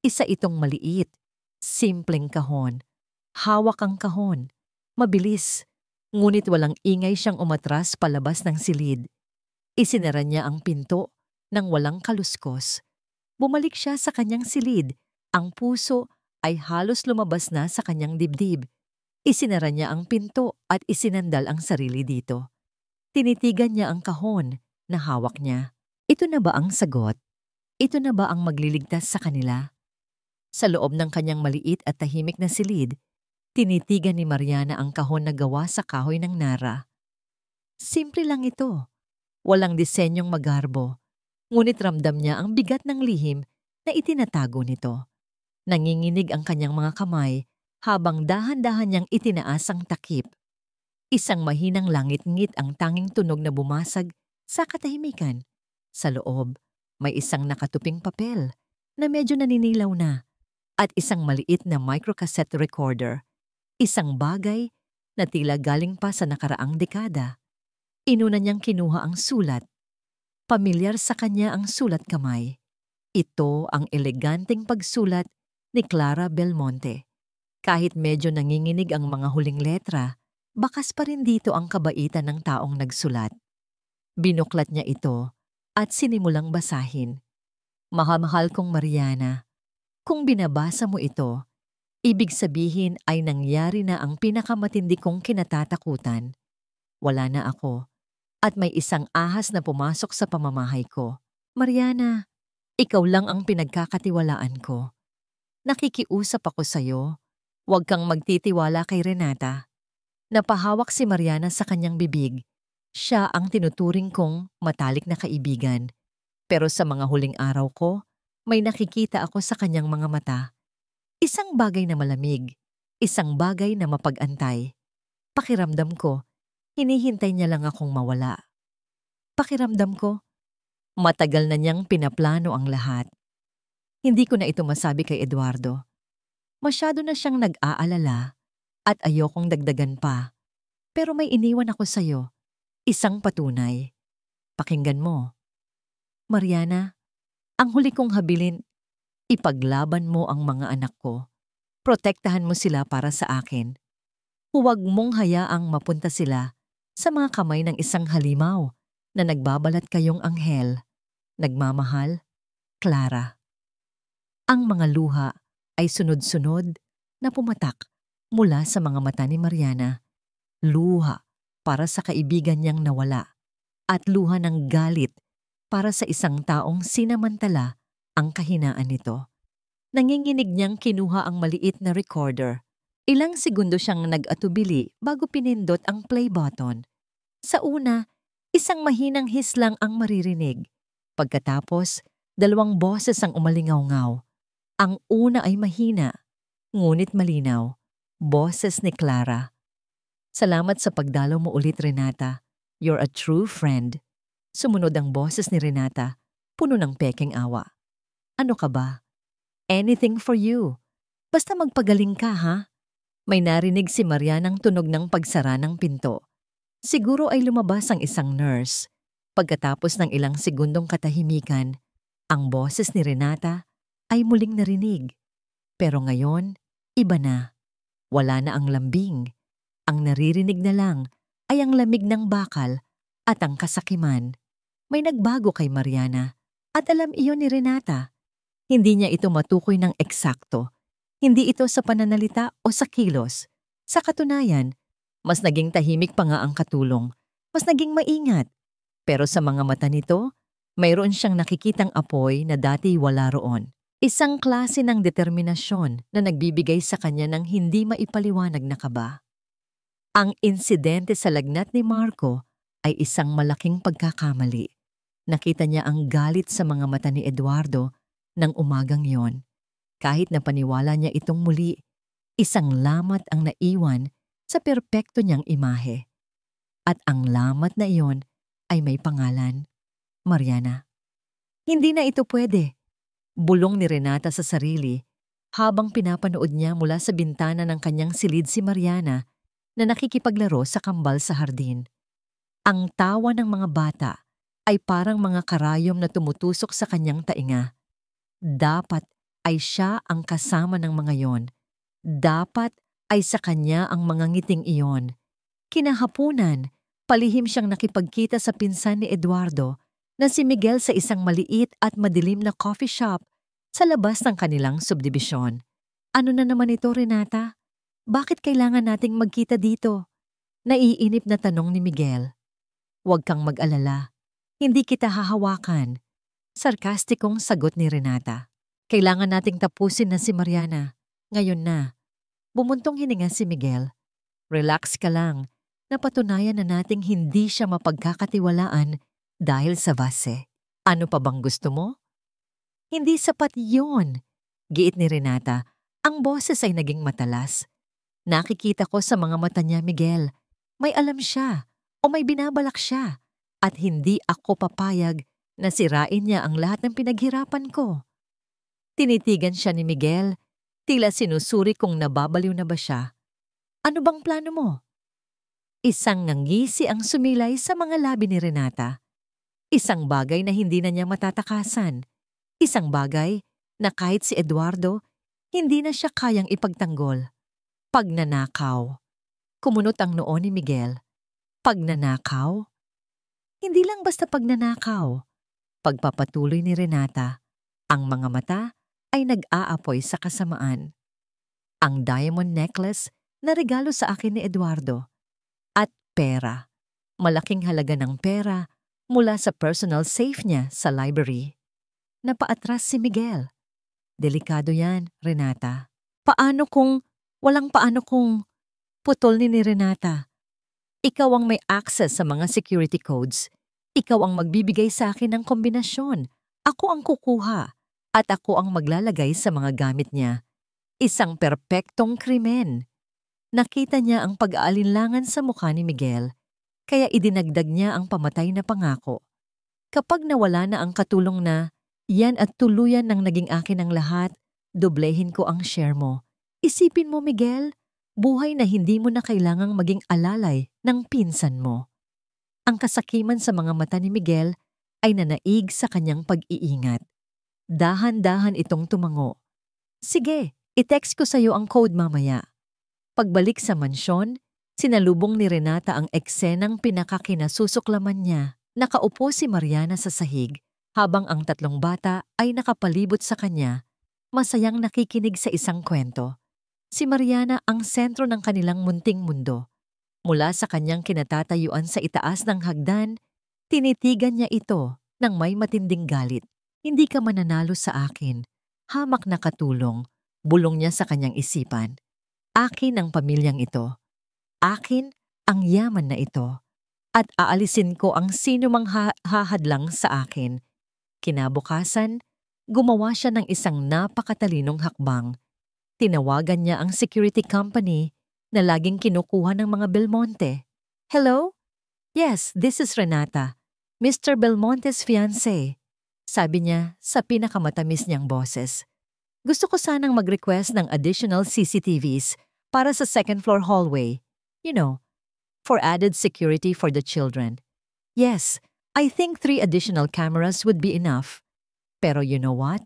Isa itong maliit, simpleng kahon. Hawak ang kahon. Mabilis, ngunit walang ingay siyang umatras palabas ng silid. Isinara niya ang pinto nang walang kaluskos. Bumalik siya sa kanyang silid. Ang puso ay halos lumabas na sa kanyang dibdib. Isinara niya ang pinto at isinandal ang sarili dito. Tinitigan niya ang kahon na hawak niya. Ito na ba ang sagot? Ito na ba ang magliligtas sa kanila? Sa loob ng kanyang maliit at tahimik na silid, tinitigan ni Mariana ang kahon na gawa sa kahoy ng nara. Simple lang ito. Walang disenyong magarbo. Ngunit ramdam niya ang bigat ng lihim na itinatago nito. Nanginginig ang kanyang mga kamay habang dahan-dahan niyang itinaas ang takip. Isang mahinang langit-ngit ang tanging tunog na bumasag sa katahimikan. Sa loob, may isang nakatuping papel na medyo naninilaw na at isang maliit na microcassette recorder. Isang bagay na tila galing pa sa nakaraang dekada. Inuna niyang kinuha ang sulat. Pamilyar sa kanya ang sulat kamay. Ito ang eleganteng pagsulat ni Clara Belmonte. Kahit medyo nanginginig ang mga huling letra, bakas pa rin dito ang kabaitan ng taong nagsulat. Binuklat niya ito at sinimulang basahin. Mahal kong Mariana, kung binabasa mo ito, ibig sabihin ay nangyari na ang pinakamatindi kong kinatatakutan. Wala na ako at may isang ahas na pumasok sa pamamahay ko. Mariana, ikaw lang ang pinagkakatiwalaan ko. Nakikiusap ako sa'yo. Huwag kang magtitiwala kay Renata. Napahawak si Mariana sa kanyang bibig. Siya ang tinuturing kong matalik na kaibigan. Pero sa mga huling araw ko, may nakikita ako sa kanyang mga mata. Isang bagay na malamig. Isang bagay na mapag-antay. Pakiramdam ko, hinihintay niya lang akong mawala. Pakiramdam ko, matagal na niyang pinaplano ang lahat. Hindi ko na ito masabi kay Eduardo. Masyado na siyang nag-aalala at ayokong dagdagan pa. Pero may iniwan ako sa'yo. Isang patunay. Pakinggan mo. Mariana, ang huli kong habilin, ipaglaban mo ang mga anak ko. Protektahan mo sila para sa akin. Huwag mong hayaang mapunta sila sa mga kamay ng isang halimaw na nagbabalat kayong anghel. Nagmamahal, Clara. Ang mga luha ay sunod-sunod na pumatak mula sa mga mata ni Mariana. Luha para sa kaibigan niyang nawala at luha ng galit para sa isang taong sinamantala ang kahinaan nito. Nanginginig niyang kinuha ang maliit na recorder. Ilang segundo siyang nag-atubili bago pinindot ang play button. Sa una, isang mahinang his lang ang maririnig. Pagkatapos, dalawang boses ang umalingaw-ngaw. Ang una ay mahina, ngunit malinaw. Boses ni Clara. Salamat sa pagdalaw mo ulit, Renata. You're a true friend. Sumunod ang boses ni Renata, puno ng pekeng awa. Ano ka ba? Anything for you. Basta magpagaling ka, ha? May narinig si Maria ng tunog ng pagsara ng pinto. Siguro ay lumabas ang isang nurse. Pagkatapos ng ilang segundong katahimikan, ang boses ni Renata ay muling narinig. Pero ngayon, iba na. Wala na ang lambing. Ang naririnig na lang ay ang lamig ng bakal at ang kasakiman. May nagbago kay Mariana at alam iyon ni Renata. Hindi niya ito matukoy ng eksakto. Hindi ito sa pananalita o sa kilos. Sa katunayan, mas naging tahimik pa nga ang katulong. Mas naging maingat. Pero sa mga mata nito, mayroon siyang nakikitang apoy na dati wala roon. Isang klase ng determinasyon na nagbibigay sa kanya ng hindi maipaliwanag na kaba. Ang insidente sa lagnat ni Marco ay isang malaking pagkakamali. Nakita niya ang galit sa mga mata ni Eduardo ng umagang yon. Kahit na paniwala niya itong muli, isang lamat ang naiwan sa perpekto niyang imahe. At ang lamat na iyon ay may pangalan, Mariana. Hindi na ito pwede. Bulong ni Renata sa sarili habang pinapanood niya mula sa bintana ng kanyang silid si Mariana na nakikipaglaro sa kambal sa hardin. Ang tawa ng mga bata ay parang mga karayom na tumutusok sa kanyang tainga. Dapat ay siya ang kasama ng mga yon. Dapat ay sa kanya ang mga ngiting iyon. Kinahapunan, palihim siyang nakipagkita sa pinsan ni Eduardo na si Miguel sa isang maliit at madilim na coffee shop sa labas ng kanilang subdibisyon. Ano na naman ito, Renata? Bakit kailangan nating magkita dito? Naiinip na tanong ni Miguel. Huwag kang mag-alala. Hindi kita hahawakan. Sarkastikong sagot ni Renata. Kailangan nating tapusin na si Mariana. Ngayon na. Bumuntong hininga si Miguel. Relax ka lang. Napatunayan na nating hindi siya mapagkakatiwalaan dahil sa base. Ano pa bang gusto mo? Hindi sapat yun. Giit ni Renata. Ang boses ay naging matalas. Nakikita ko sa mga mata niya, Miguel. May alam siya o may binabalak siya. At hindi ako papayag na sirain niya ang lahat ng pinaghirapan ko. Tinitigan siya ni Miguel, tila sinusuri kung nababaliw na ba siya. Ano bang plano mo? Isang ngangisi ang sumilay sa mga labi ni Renata. Isang bagay na hindi na niya matatakasan. Isang bagay na kahit si Eduardo, hindi na siya kayang ipagtanggol. Pagnanakaw. Kumunot ang noo ni Miguel. Pagnanakaw? Hindi lang basta pagnanakaw. Pagpapatuloy ni Renata, ang mga mata ay nag-aapoy sa kasamaan. Ang diamond necklace na regalo sa akin ni Eduardo. At pera. Malaking halaga ng pera mula sa personal safe niya sa library. Napaatras si Miguel. Delikado yan, Renata. Walang paano kung putol ni Renata. Ikaw ang may access sa mga security codes. Ikaw ang magbibigay sa akin ng kombinasyon. Ako ang kukuha. At ako ang maglalagay sa mga gamit niya. Isang perpektong krimen. Nakita niya ang pag-aalinlangan sa mukha ni Miguel, kaya idinagdag niya ang pamatay na pangako. Kapag nawala na ang katulong na, yan at tuluyan ng naging akin ang lahat, doblehin ko ang share mo. Isipin mo, Miguel, buhay na hindi mo na kailangang maging alalay ng pinsan mo. Ang kasakiman sa mga mata ni Miguel ay nanaig sa kanyang pag-iingat. Dahan-dahan itong tumango. Sige, i-text ko sa'yo ang code mamaya. Pagbalik sa mansyon, sinalubong ni Renata ang eksenang pinakakinasusuklaman niya. Nakaupo si Mariana sa sahig habang ang tatlong bata ay nakapalibot sa kanya, masayang nakikinig sa isang kwento. Si Mariana ang sentro ng kanilang munting mundo. Mula sa kanyang kinatatayuan sa itaas ng hagdan, tinitigan niya ito ng may matinding galit. Hindi ka mananalo sa akin. Hamak na katulong, bulong niya sa kanyang isipan. Akin ang pamilyang ito. Akin ang yaman na ito. At aalisin ko ang sino mang hahadlang sa akin. Kinabukasan, gumawa siya ng isang napakatalinong hakbang. Tinawagan niya ang security company na laging kinukuha ng mga Belmonte. Hello? Yes, this is Renata, Mr. Belmonte's fiancé. Sabi niya sa pinakamatamis niyang boses. Gusto ko sanang mag-request ng additional CCTVs para sa second floor hallway. You know, for added security for the children. Yes, I think 3 additional cameras would be enough. Pero you know what?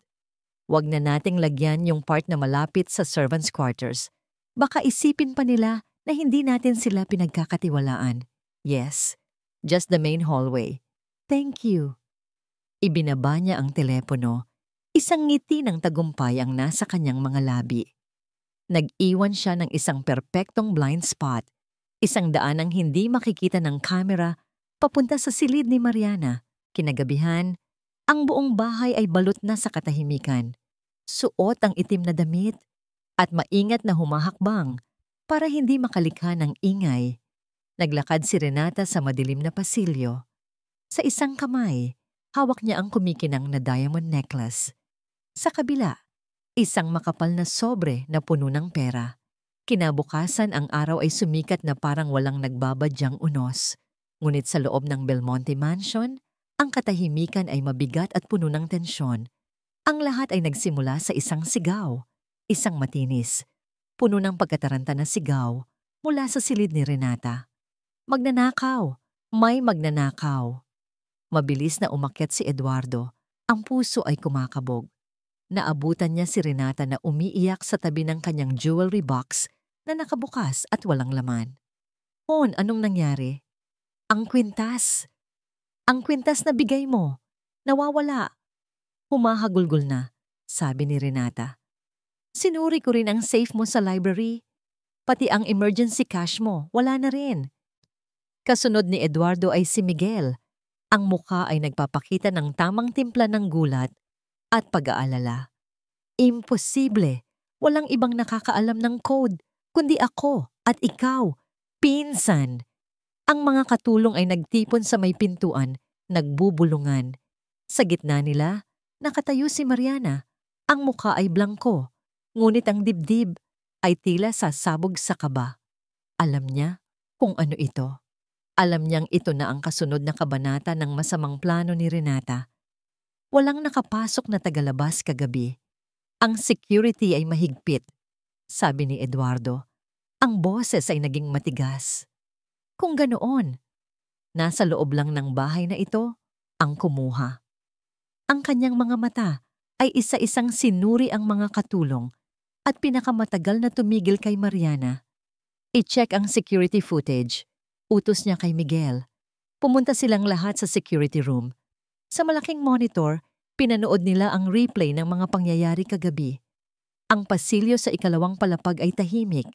Huwag na nating lagyan yung part na malapit sa servants' quarters. Baka isipin pa nila na hindi natin sila pinagkakatiwalaan. Yes, just the main hallway. Thank you. Ibinaba niya ang telepono. Isang ngiti ng tagumpay ang nasa kanyang mga labi. Nag-iwan siya ng isang perpektong blind spot. Isang daan ang hindi makikita ng kamera papunta sa silid ni Mariana. Kinagabihan, ang buong bahay ay balot na sa katahimikan. Suot ang itim na damit at maingat na humahakbang para hindi makalikha ng ingay. Naglakad si Renata sa madilim na pasilyo. Sa isang kamay, hawak niya ang kumikinang na diamond necklace. Sa kabila, isang makapal na sobre na puno ng pera. Kinabukasan ang araw ay sumikat na parang walang nagbabadyang unos. Ngunit sa loob ng Belmonte Mansion, ang katahimikan ay mabigat at puno ng tensyon. Ang lahat ay nagsimula sa isang sigaw, isang matinis, puno ng pagkataranta na sigaw mula sa silid ni Renata. Magnanakaw! May magnanakaw! Mabilis na umakyat si Eduardo. Ang puso ay kumakabog. Naabutan niya si Renata na umiiyak sa tabi ng kanyang jewelry box na nakabukas at walang laman. Hon, anong nangyari? Ang kwintas! Ang kwintas na bigay mo! Nawawala! Humahagulgol na, sabi ni Renata. Sinuri ko rin ang safe mo sa library. Pati ang emergency cash mo, wala na rin. Kasunod ni Eduardo ay si Miguel. Ang mukha ay nagpapakita ng tamang timpla ng gulat at pag-aalala. Imposible! Walang ibang nakakaalam ng code, kundi ako at ikaw, pinsan. Ang mga katulong ay nagtipon sa may pintuan, nagbubulungan. Sa gitna nila, nakatayo si Mariana. Ang mukha ay blangko, ngunit ang dibdib ay tila sasabog sa kaba. Alam niya kung ano ito. Alam niyang ito na ang kasunod na kabanata ng masamang plano ni Renata. Walang nakapasok na tagalabas kagabi. Ang security ay mahigpit, sabi ni Eduardo. Ang boses ay naging matigas. Kung ganoon, nasa loob lang ng bahay na ito ang kumuha. Ang kanyang mga mata ay isa-isang sinuri ang mga katulong at pinakamatagal na tumigil kay Mariana. I-check ang security footage. Utos niya kay Miguel. Pumunta silang lahat sa security room. Sa malaking monitor, pinanood nila ang replay ng mga pangyayari kagabi. Ang pasilyo sa ikalawang palapag ay tahimik.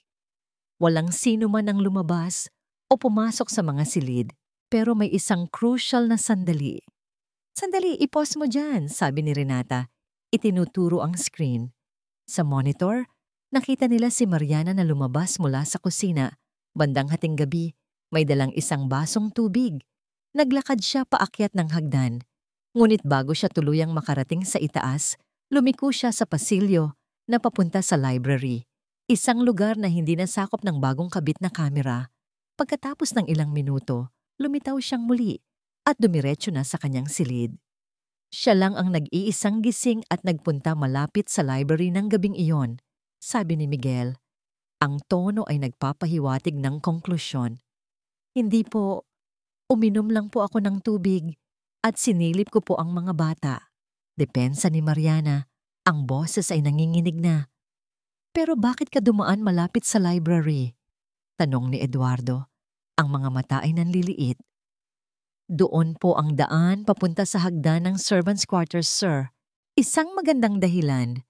Walang sino man ang lumabas o pumasok sa mga silid, pero may isang crucial na sandali. Sandali, i-pause mo dyan, sabi ni Renata. Itinuturo ang screen. Sa monitor, nakita nila si Mariana na lumabas mula sa kusina. Bandang hating gabi, may dalang isang basong tubig. Naglakad siya paakyat ng hagdan. Ngunit bago siya tuluyang makarating sa itaas, lumiko siya sa pasilyo na papunta sa library. Isang lugar na hindi nasakop ng bagong kabit na kamera. Pagkatapos ng ilang minuto, lumitaw siyang muli at dumiretso na sa kanyang silid. Siya lang ang nag-iisang gising at nagpunta malapit sa library ng gabing iyon, sabi ni Miguel. Ang tono ay nagpapahiwatig ng konklusyon. Hindi po, uminom lang po ako ng tubig at sinilip ko po ang mga bata. Depensa ni Mariana, ang boses ay nanginginig na. Pero bakit ka dumaan malapit sa library? Tanong ni Eduardo. Ang mga mata ay nanliliit. Doon po ang daan papunta sa hagdan ng servants' quarters, sir. Isang magandang dahilan.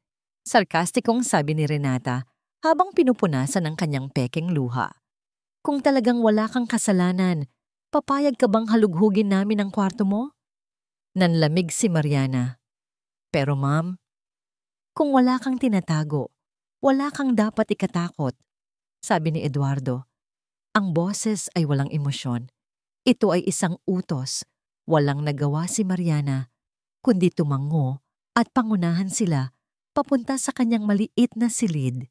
Sarkastikong sabi ni Renata habang pinupunasan ang kanyang pekeng luha. Kung talagang wala kang kasalanan, papayag ka bang halughugin namin ang kwarto mo? Nanlamig si Mariana. Pero ma'am, kung wala kang tinatago, wala kang dapat ikatakot. sabi ni Eduardo. Ang boses ay walang emosyon. Ito ay isang utos. Walang nagawa si Mariana, kundi tumango at pangunahan sila papunta sa kanyang maliit na silid.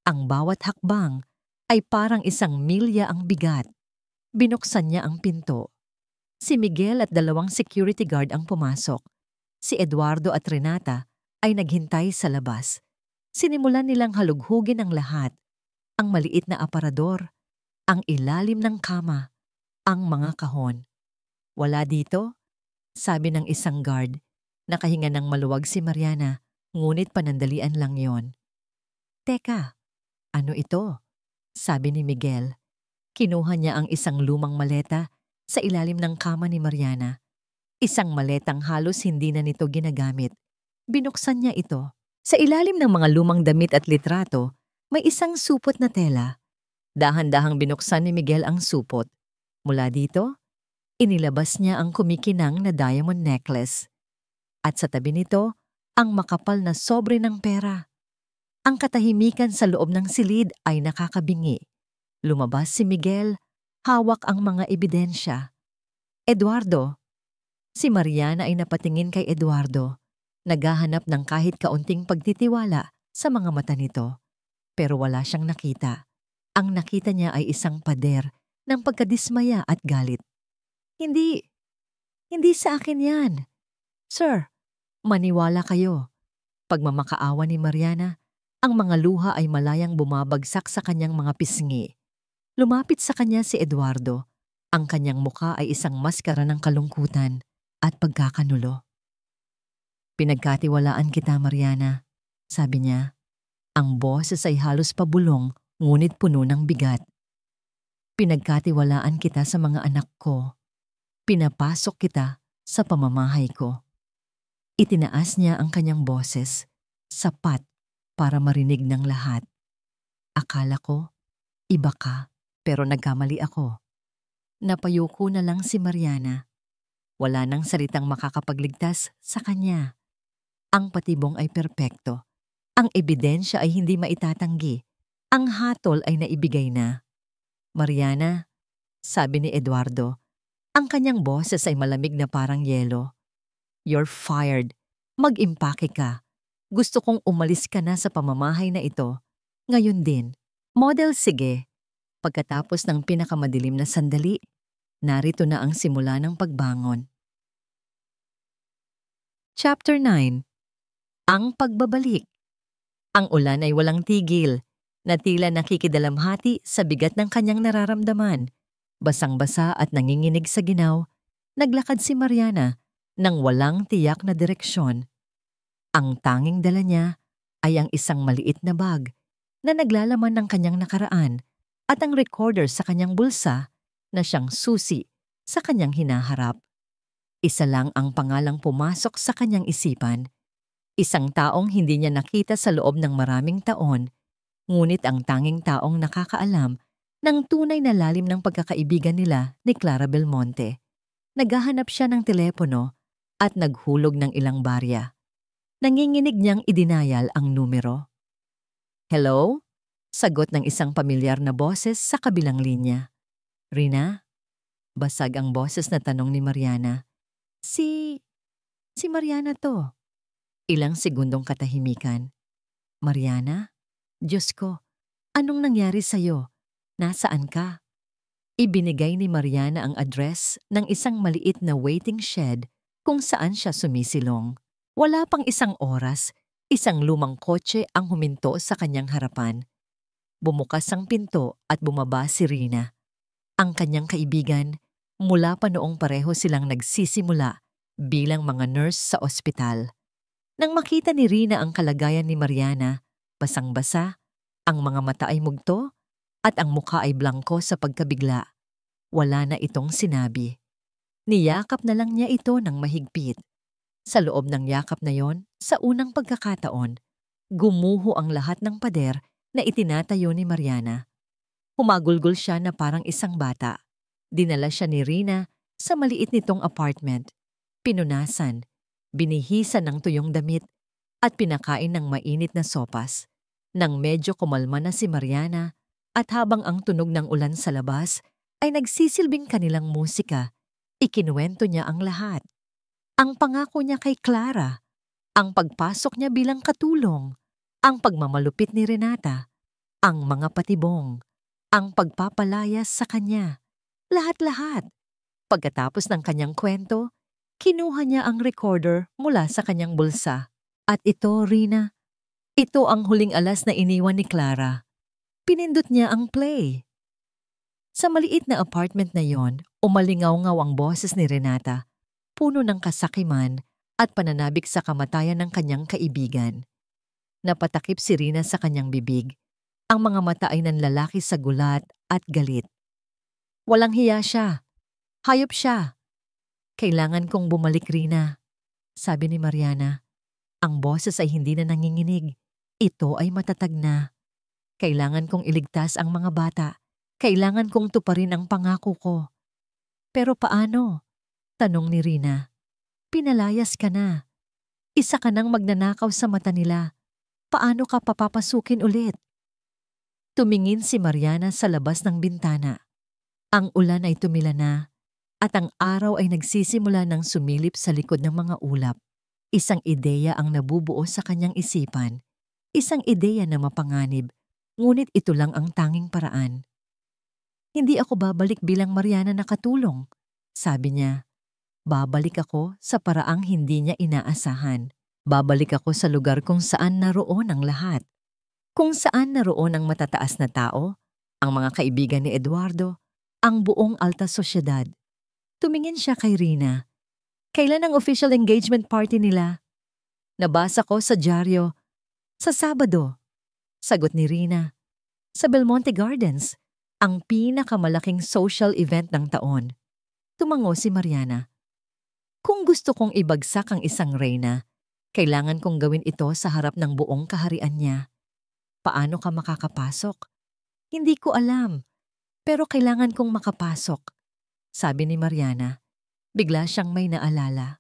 Ang bawat hakbang ay parang isang milya ang bigat. Binuksan niya ang pinto. Si Miguel at 2 security guard ang pumasok. Si Eduardo at Renata ay naghintay sa labas. Sinimulan nilang halughugin ang lahat. Ang maliit na aparador, ang ilalim ng kama, ang mga kahon. Wala dito, sabi ng isang guard. Nakahinga ng maluwag si Mariana, ngunit panandalian lang yon. Teka, ano ito? Sabi ni Miguel. Kinuha niya ang isang lumang maleta sa ilalim ng kama ni Mariana. Isang maletang halos hindi na nito ginagamit. Binuksan niya ito. Sa ilalim ng mga lumang damit at litrato, may isang supot na tela. Dahan-dahang binuksan ni Miguel ang supot. Mula dito, inilabas niya ang kumikinang na diamond necklace. At sa tabi nito, ang makapal na sobre ng pera. Ang katahimikan sa loob ng silid ay nakakabingi. Lumabas si Miguel, hawak ang mga ebidensya. Eduardo. Si Mariana ay napatingin kay Eduardo. Naghahanap ng kahit kaunting pagtitiwala sa mga mata nito. Pero wala siyang nakita. Ang nakita niya ay isang pader ng pagkadismaya at galit. Hindi sa akin yan. Sir, maniwala kayo. Pagmamakaawa ni Mariana, ang mga luha ay malayang bumabagsak sa kanyang mga pisngi. Lumapit sa kanya si Eduardo. Ang kanyang muka ay isang maskara ng kalungkutan at pagkakanulo. Pinagkatiwalaan kita, Mariana, sabi niya. Ang boses ay halos pabulong ngunit puno ng bigat. Pinagkatiwalaan kita sa mga anak ko. Pinapasok kita sa pamamahay ko. Itinaas niya ang kanyang boses, sapat para marinig ng lahat. Akala ko, iba ka, pero nagkamali ako. Napayuko na lang si Mariana. Wala nang salitang makakapagligtas sa kanya. Ang patibong ay perpekto. Ang ebidensya ay hindi maitatanggi. Ang hatol ay naibigay na. Mariana, sabi ni Eduardo, ang kanyang boses ay malamig na parang yelo. You're fired. Mag-impake ka. Gusto kong umalis ka na sa pamamahay na ito. Ngayon din. Model, sige. Pagkatapos ng pinakamadilim na sandali, narito na ang simula ng pagbangon. Chapter 9. Ang pagbabalik. Ang ulan ay walang tigil, na tila nakikidalamhati sa bigat ng kanyang nararamdaman. Basang-basa at nanginginig sa ginaw, naglakad si Mariana nang walang tiyak na direksyon. Ang tanging dala niya ay ang isang maliit na bag na naglalaman ng kanyang nakaraan at ang recorder sa kanyang bulsa na siyang susi sa kanyang hinaharap. Isa lang ang pangalang pumasok sa kanyang isipan. Isang taong hindi niya nakita sa loob ng maraming taon, ngunit ang tanging taong nakakaalam ng tunay na lalim ng pagkakaibigan nila ni Clara Belmonte. Naghahanap siya ng telepono at naghulog ng ilang barya. Nanginginig niyang idinayal ang numero. Hello? Sagot ng isang pamilyar na boses sa kabilang linya. Rina? Basag ang boses na tanong ni Mariana. Si Mariana to. Ilang segundong katahimikan. Mariana? Diyos ko, anong nangyari sa'yo? Nasaan ka? Ibinigay ni Mariana ang address ng isang maliit na waiting shed kung saan siya sumisilong. Wala pang isang oras, isang lumang kotse ang huminto sa kanyang harapan. Bumukas ang pinto at bumaba si Rina. Ang kanyang kaibigan, mula pa noong pareho silang nagsisimula bilang mga nurse sa ospital. Nang makita ni Rina ang kalagayan ni Mariana, basang-basa, ang mga mata ay mugto at ang mukha ay blangko sa pagkabigla. Wala na itong sinabi. Niyakap na lang niya ito ng mahigpit. Sa loob ng yakap na yon, sa unang pagkakataon, gumuho ang lahat ng pader na itinatayo ni Mariana. Humagulgol siya na parang isang bata. Dinala siya ni Rina sa maliit nitong apartment. Pinunasan, binihisan ng tuyong damit at pinakain ng mainit na sopas. Nang medyo kumalma na si Mariana, At habang ang tunog ng ulan sa labas ay nagsisilbing kanilang musika, ikinuwento niya ang lahat. Ang pangako niya kay Clara, ang pagpasok niya bilang katulong, ang pagmamalupit ni Renata, ang mga patibong, ang pagpapalayas sa kanya. Lahat-lahat. Pagkatapos ng kanyang kwento, kinuha niya ang recorder mula sa kanyang bulsa. At ito, Rina, ito ang huling alas na iniwan ni Clara. Pinindot niya ang play. Sa maliit na apartment na yon, umalingaw-ngaw ang boses ni Renata, puno ng kasakiman at pananabik sa kamatayan ng kanyang kaibigan. Napatakip si Rina sa kanyang bibig. Ang mga mata ay nanlalaki sa gulat at galit. Walang hiya siya. Hayop siya. Kailangan kong bumalik, Rina, sabi ni Mariana. Ang boses ay hindi na nanginginig. Ito ay matatag na. Kailangan kong iligtas ang mga bata. Kailangan kong tuparin ang pangako ko. Pero paano? Tanong ni Rina. Pinalayas ka na. Isa ka nang magnanakaw sa mata nila. Paano ka papapasukin ulit? Tumingin si Mariana sa labas ng bintana. Ang ulan ay tumila na at ang araw ay nagsisimula ng sumilip sa likod ng mga ulap. Isang ideya ang nabubuo sa kanyang isipan. Isang ideya na mapanganib, ngunit ito lang ang tanging paraan. Hindi ako babalik bilang Mariana na katulong, sabi niya. Babalik ako sa paraang hindi niya inaasahan. Babalik ako sa lugar kung saan naroon ang lahat. Kung saan naroon ang matataas na tao, ang mga kaibigan ni Eduardo, ang buong alta sosyedad. Tumingin siya kay Rina. Kailan ang official engagement party nila? Nabasa ko sa dyaryo. Sa Sabado. Sagot ni Rina. Sa Belmonte Gardens, ang pinakamalaking social event ng taon. Tumango si Mariana. Kung gusto kong ibagsak ang isang reyna, kailangan kong gawin ito sa harap ng buong kaharian niya. Paano ka makakapasok? Hindi ko alam, pero kailangan kong makapasok, sabi ni Mariana. Bigla siyang may naalala.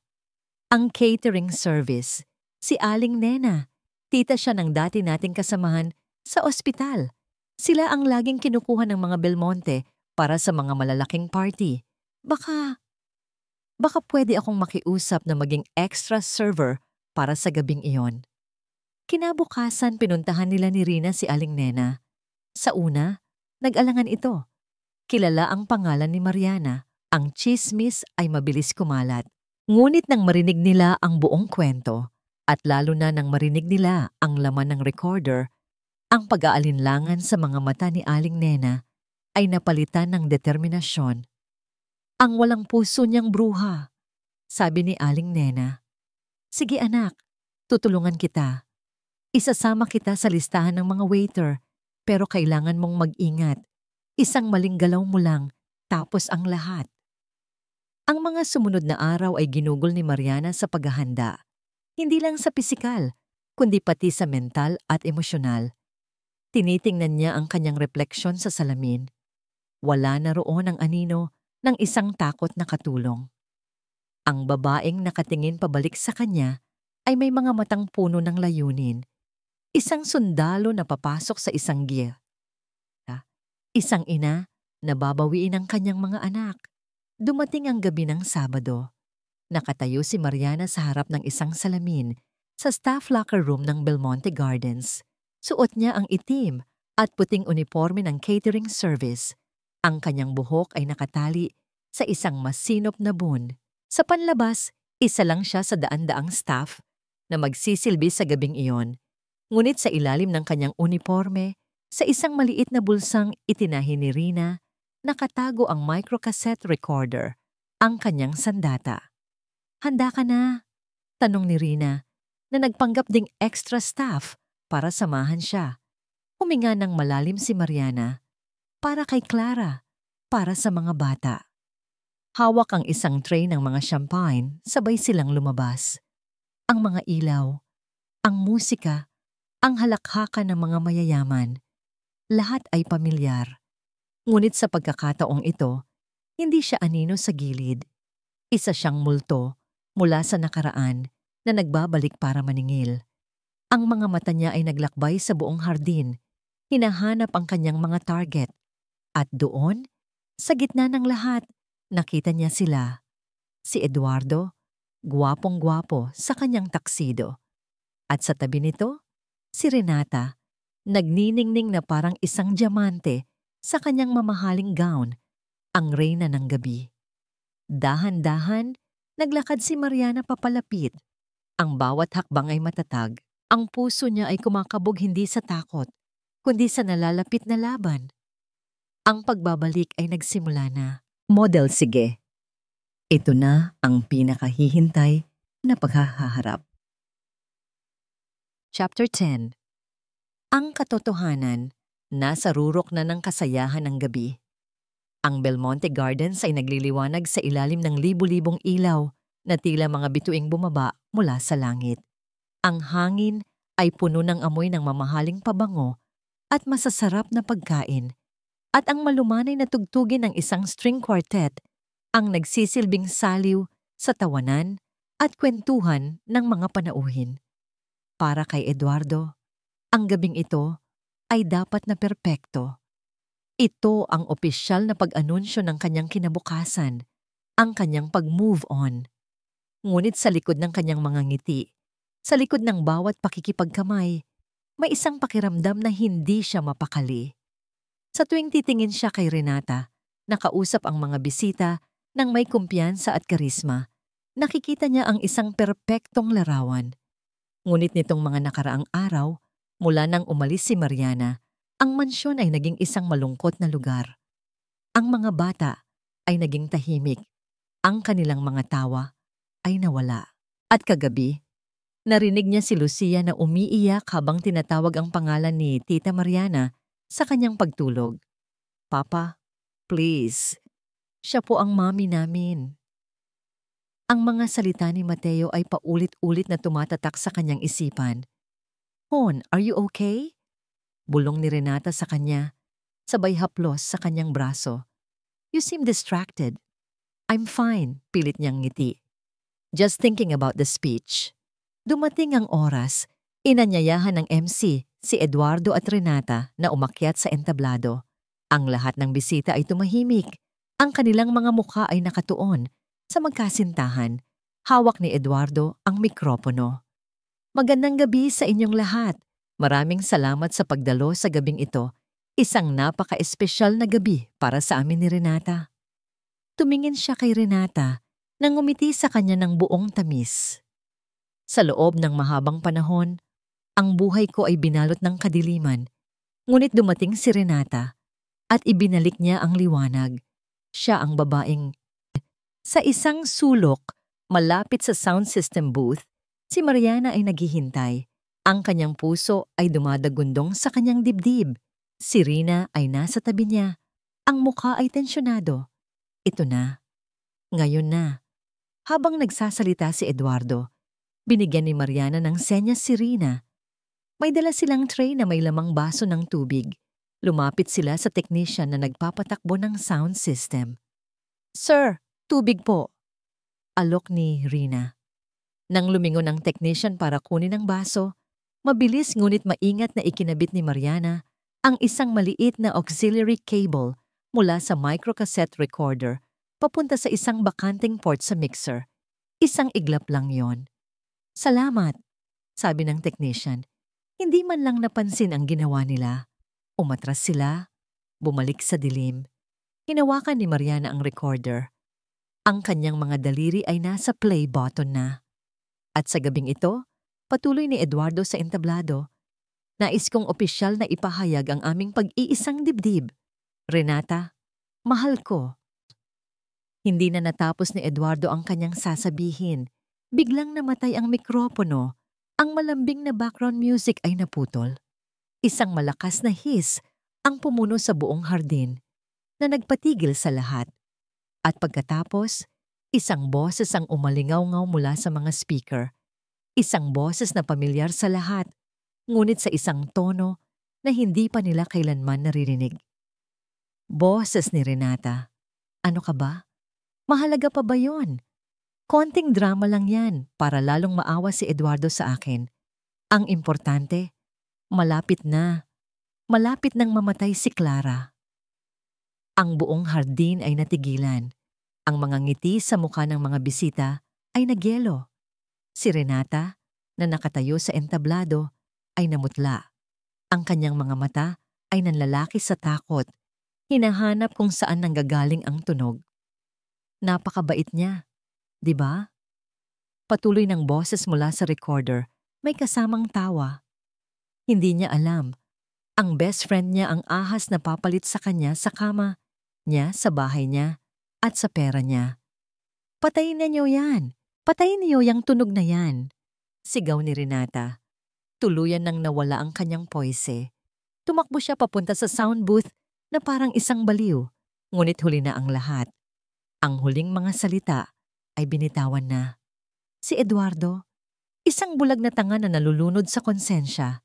Ang catering service, si Aling Nena, tita siya ng dati nating kasamahan sa ospital. Sila ang laging kinukuha ng mga Belmonte para sa mga malalaking party. Baka pwede akong makiusap na maging extra server para sa gabing iyon. Kinabukasan pinuntahan nila ni Rina si Aling Nena. Sa una, nag-alangan ito. Kilala ang pangalan ni Mariana. Ang chismis ay mabilis kumalat. Ngunit nang marinig nila ang buong kwento, at lalo na nang marinig nila ang laman ng recorder, ang pag-aalinlangan sa mga mata ni Aling Nena ay napalitan ng determinasyon. Ang walang puso niyang bruha, sabi ni Aling Nena. Sige anak, tutulungan kita. Isasama kita sa listahan ng mga waiter, pero kailangan mong mag-ingat. Isang maling galaw mo lang, tapos ang lahat. Ang mga sumunod na araw ay ginugol ni Mariana sa paghahanda. Hindi lang sa pisikal, kundi pati sa mental at emosyonal. Tinitingnan niya ang kanyang refleksyon sa salamin. Wala na roon ang anino ng isang takot na katulong. Ang babaeng nakatingin pabalik sa kanya ay may mga matang puno ng layunin. Isang sundalo na papasok sa isang gear. Isang ina na babawiin ang kanyang mga anak. Dumating ang gabi ng Sabado. Nakatayo si Mariana sa harap ng isang salamin sa staff locker room ng Belmonte Gardens. Suot niya ang itim at puting uniforme ng catering service. Ang kanyang buhok ay nakatali sa isang masinop na bun. Sa panlabas, isa lang siya sa daan-daang staff na magsisilbi sa gabing iyon. Ngunit sa ilalim ng kanyang uniforme, sa isang maliit na bulsang itinahi ni Rina, nakatago ang microcassette recorder, ang kanyang sandata. Handa ka na? Tanong ni Rina, na nagpanggap ding extra staff para samahan siya. Huminga ng malalim si Mariana, para kay Clara, para sa mga bata. Hawak ang isang tray ng mga champagne, sabay silang lumabas. Ang mga ilaw, ang musika, ang halakhakan ng mga mayayaman, lahat ay pamilyar. Ngunit sa pagkakataong ito, hindi siya anino sa gilid. Isa siyang multo mula sa nakaraan na nagbabalik para maningil. Ang mga mata niya ay naglakbay sa buong hardin, Hinahanap ang kanyang mga target. At doon, sa gitna ng lahat, nakita niya sila. Si Eduardo, gwapong-gwapo sa kanyang taksido. At sa tabi nito, si Renata, nagniningning na parang isang diamante sa kanyang mamahaling gown, ang reyna ng gabi. Dahan-dahan, naglakad si Mariana papalapit. Ang bawat hakbang ay matatag. Ang puso niya ay kumakabog hindi sa takot, kundi sa nalalapit na laban. Ang pagbabalik ay nagsimula na. Model, sige. Ito na ang pinakahihintay na paghaharap. Chapter 10. Ang katotohanan, nasa rurok na ng kasayahan ng gabi. Ang Belmonte Gardens ay nagliliwanag sa ilalim ng libu-libong ilaw na tila mga bituing bumaba mula sa langit. Ang hangin ay puno ng amoy ng mamahaling pabango at masasarap na pagkain. At ang malumanay na tugtugin ng isang string quartet ang nagsisilbing saliw sa tawanan at kwentuhan ng mga panauhin. Para kay Eduardo, ang gabing ito ay dapat na perpekto. Ito ang opisyal na pag-anunsyo ng kanyang kinabukasan, ang kanyang pag-move on. Ngunit sa likod ng kanyang mga ngiti, sa likod ng bawat pakikipagkamay, may isang pakiramdam na hindi siya mapakali. Sa tuwing titingin siya kay Renata, nakausap ang mga bisita ng may kumpiyansa at karisma, nakikita niya ang isang perpektong larawan. Ngunit nitong mga nakaraang araw, mula nang umalis si Mariana, ang mansyon ay naging isang malungkot na lugar. Ang mga bata ay naging tahimik. Ang kanilang mga tawa ay nawala. At kagabi, narinig niya si Lucia na umiiyak habang tinatawag ang pangalan ni Tita Mariana sa kanyang pagtulog. Papa, please. Siya po ang mami namin. Ang mga salita ni Mateo ay paulit-ulit na tumatatak sa kanyang isipan. Hon, are you okay? Bulong ni Renata sa kanya, sabay haplos sa kanyang braso. You seem distracted. I'm fine, pilit niyang ngiti. Just thinking about the speech. Dumating ang oras, inanyayahan ng MC si Eduardo at Renata na umakyat sa entablado. Ang lahat ng bisita ay tumahimik. Ang kanilang mga mukha ay nakatuon sa magkasintahan. Hawak ni Eduardo ang mikropono. Magandang gabi sa inyong lahat. Maraming salamat sa pagdalo sa gabing ito. Isang napaka-espesyal na gabi para sa amin ni Renata. Tumingin siya kay Renata nang ngumiti sa kanya ng buong tamis. Sa loob ng mahabang panahon, ang buhay ko ay binalot ng kadiliman. Ngunit dumating si Renata at ibinalik niya ang liwanag. Siya ang babaeng. Sa isang sulok, malapit sa sound system booth, si Mariana ay naghihintay. Ang kanyang puso ay dumadagundong sa kanyang dibdib. Si Rina ay nasa tabi niya. Ang mukha ay tensyonado. Ito na. Ngayon na. Habang nagsasalita si Eduardo, binigyan ni Mariana ng senyas si Rina. May dala silang tray na may lamang baso ng tubig. Lumapit sila sa technician na nagpapatakbo ng sound system. Sir, tubig po. Alok ni Rina. Nang lumingon ang technician para kunin ang baso, mabilis ngunit maingat na ikinabit ni Mariana ang isang maliit na auxiliary cable mula sa microcassette recorder papunta sa isang bakanting port sa mixer. Isang iglap lang yon. Salamat, sabi ng technician. Hindi man lang napansin ang ginawa nila. Umatras sila, bumalik sa dilim. Hinawakan ni Mariana ang recorder. Ang kanyang mga daliri ay nasa play button na. At sa gabing ito, patuloy ni Eduardo sa entablado. Nais kong opisyal na ipahayag ang aming pag-iisang dibdib. Renata, mahal ko. Hindi na natapos ni Eduardo ang kanyang sasabihin. Biglang namatay ang mikropono. Ang malambing na background music ay naputol. Isang malakas na hiss ang pumuno sa buong hardin na nagpatigil sa lahat. At pagkatapos, isang boses ang umalingaw-ngaw mula sa mga speaker. Isang boses na pamilyar sa lahat, ngunit sa isang tono na hindi pa nila kailanman naririnig. Boses ni Renata. Ano ka ba? Mahalaga pa ba yon? Konting drama lang yan para lalong maawa si Eduardo sa akin. Ang importante, malapit na. Malapit nang mamatay si Clara. Ang buong hardin ay natigilan. Ang mga ngiti sa mukha ng mga bisita ay nagyelo. Si Renata, na nakatayo sa entablado, ay namutla. Ang kanyang mga mata ay nanlalaki sa takot. Hinahanap kung saan nanggagaling ang tunog. Napakabait niya, di ba? Patuloy ng boses mula sa recorder, may kasamang tawa. Hindi niya alam. Ang best friend niya ang ahas na papalit sa kanya sa kama niya, sa bahay niya, at sa pera niya. Patayin na niyo yan! Patayin niyo yung tunog na yan! Sigaw ni Renata. Tuluyan nang nawala ang kanyang poise. Tumakbo siya papunta sa sound booth na parang isang baliw, ngunit huli na ang lahat. Ang huling mga salita ay binitawan na. Si Eduardo, isang bulag na tanga na nalulunod sa konsensya.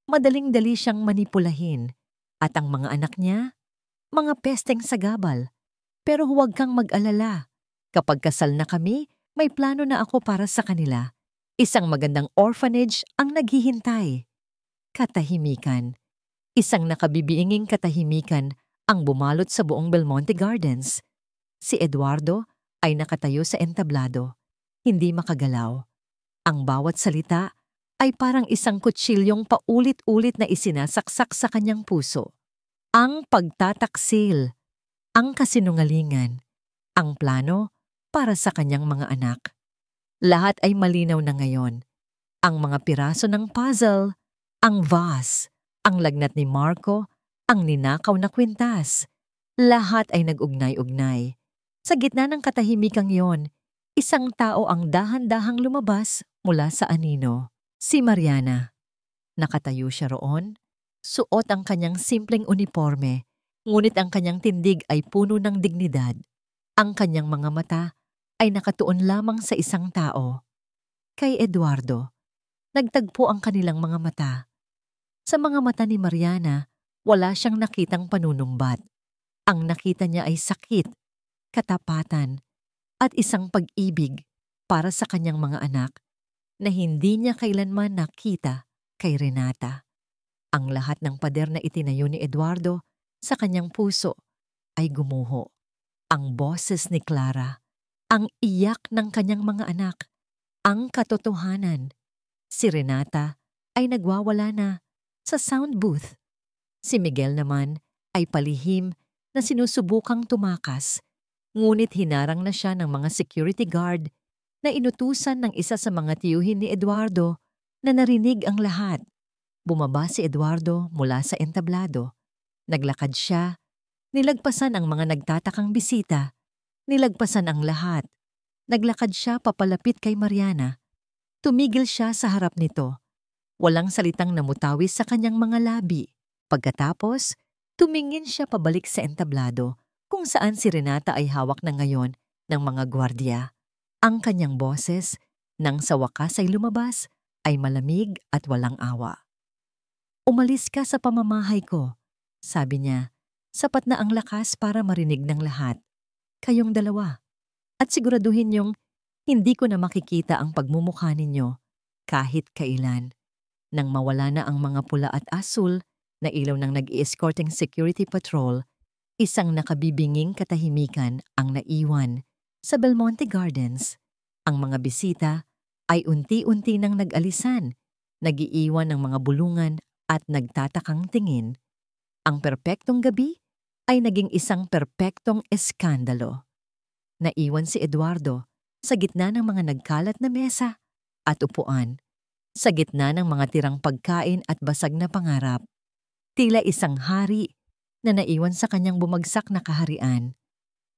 Madaling-dali siyang manipulahin. At ang mga anak niya, mga pesteng sagabal. Pero huwag kang mag-alala. Kapag kasal na kami, may plano na ako para sa kanila. Isang magandang orphanage ang naghihintay. Katahimikan. Isang nakabibiinging katahimikan ang bumalot sa buong Belmonte Gardens. Si Eduardo ay nakatayo sa entablado, hindi makagalaw. Ang bawat salita ay parang isang kutsilyong paulit-ulit na isinasaksak sa kanyang puso. Ang pagtataksil, ang kasinungalingan, ang plano para sa kanyang mga anak. Lahat ay malinaw na ngayon. Ang mga piraso ng puzzle, ang vase, ang lagnat ni Marco, ang ninakaw na kwintas. Lahat ay nag-ugnay-ugnay. Sa gitna ng katahimikang yon, isang tao ang dahan-dahang lumabas mula sa anino. Si Mariana. Nakatayo siya roon. Suot ang kanyang simpleng uniforme, ngunit ang kanyang tindig ay puno ng dignidad. Ang kanyang mga mata ay nakatuon lamang sa isang tao. Kay Eduardo, nagtagpo ang kanilang mga mata. Sa mga mata ni Mariana, wala siyang nakitang panunumbat. Ang nakita niya ay sakit, katapatan, at isang pag-ibig para sa kanyang mga anak na hindi niya kailanman nakita kay Renata. Ang lahat ng pader na itinayo ni Eduardo sa kanyang puso ay gumuho. Ang boses ni Clara, ang iyak ng kanyang mga anak, ang katotohanan. Si Renata ay nagwawala na sa sound booth. Si Miguel naman ay palihim na sinusubukang tumakas, ngunit hinarang na siya ng mga security guard na inutusan ng isa sa mga tiyuhin ni Eduardo na narinig ang lahat. Bumaba si Eduardo mula sa entablado. Naglakad siya. Nilagpasan ang mga nagtatakang bisita. Nilagpasan ang lahat. Naglakad siya papalapit kay Mariana. Tumigil siya sa harap nito. Walang salitang namutawis sa kanyang mga labi. Pagkatapos, tumingin siya pabalik sa entablado kung saan si Renata ay hawak na ngayon ng mga gwardya. Ang kanyang boses, nang sa wakas ay lumabas, ay malamig at walang awa. Umalis ka sa pamamahay ko, sabi niya. Sapat na ang lakas para marinig ng lahat. Kayong dalawa. At siguraduhin niyong hindi ko na makikita ang pagmumukha ninyo kahit kailan. Nang mawala na ang mga pula at asul na ilaw ng nag-i-escorting security patrol, isang nakabibinging katahimikan ang naiwan sa Belmonte Gardens. Ang mga bisita ay unti-unti nang nag-alisan, nag-iiwan ng mga bulungan at nagtatakang tingin. Ang perpektong gabi ay naging isang perpektong eskandalo. Naiwan si Eduardo sa gitna ng mga nagkalat na mesa at upuan, sa gitna ng mga tirang pagkain at basag na pangarap. Tila isang hari na naiwan sa kanyang bumagsak na kaharian.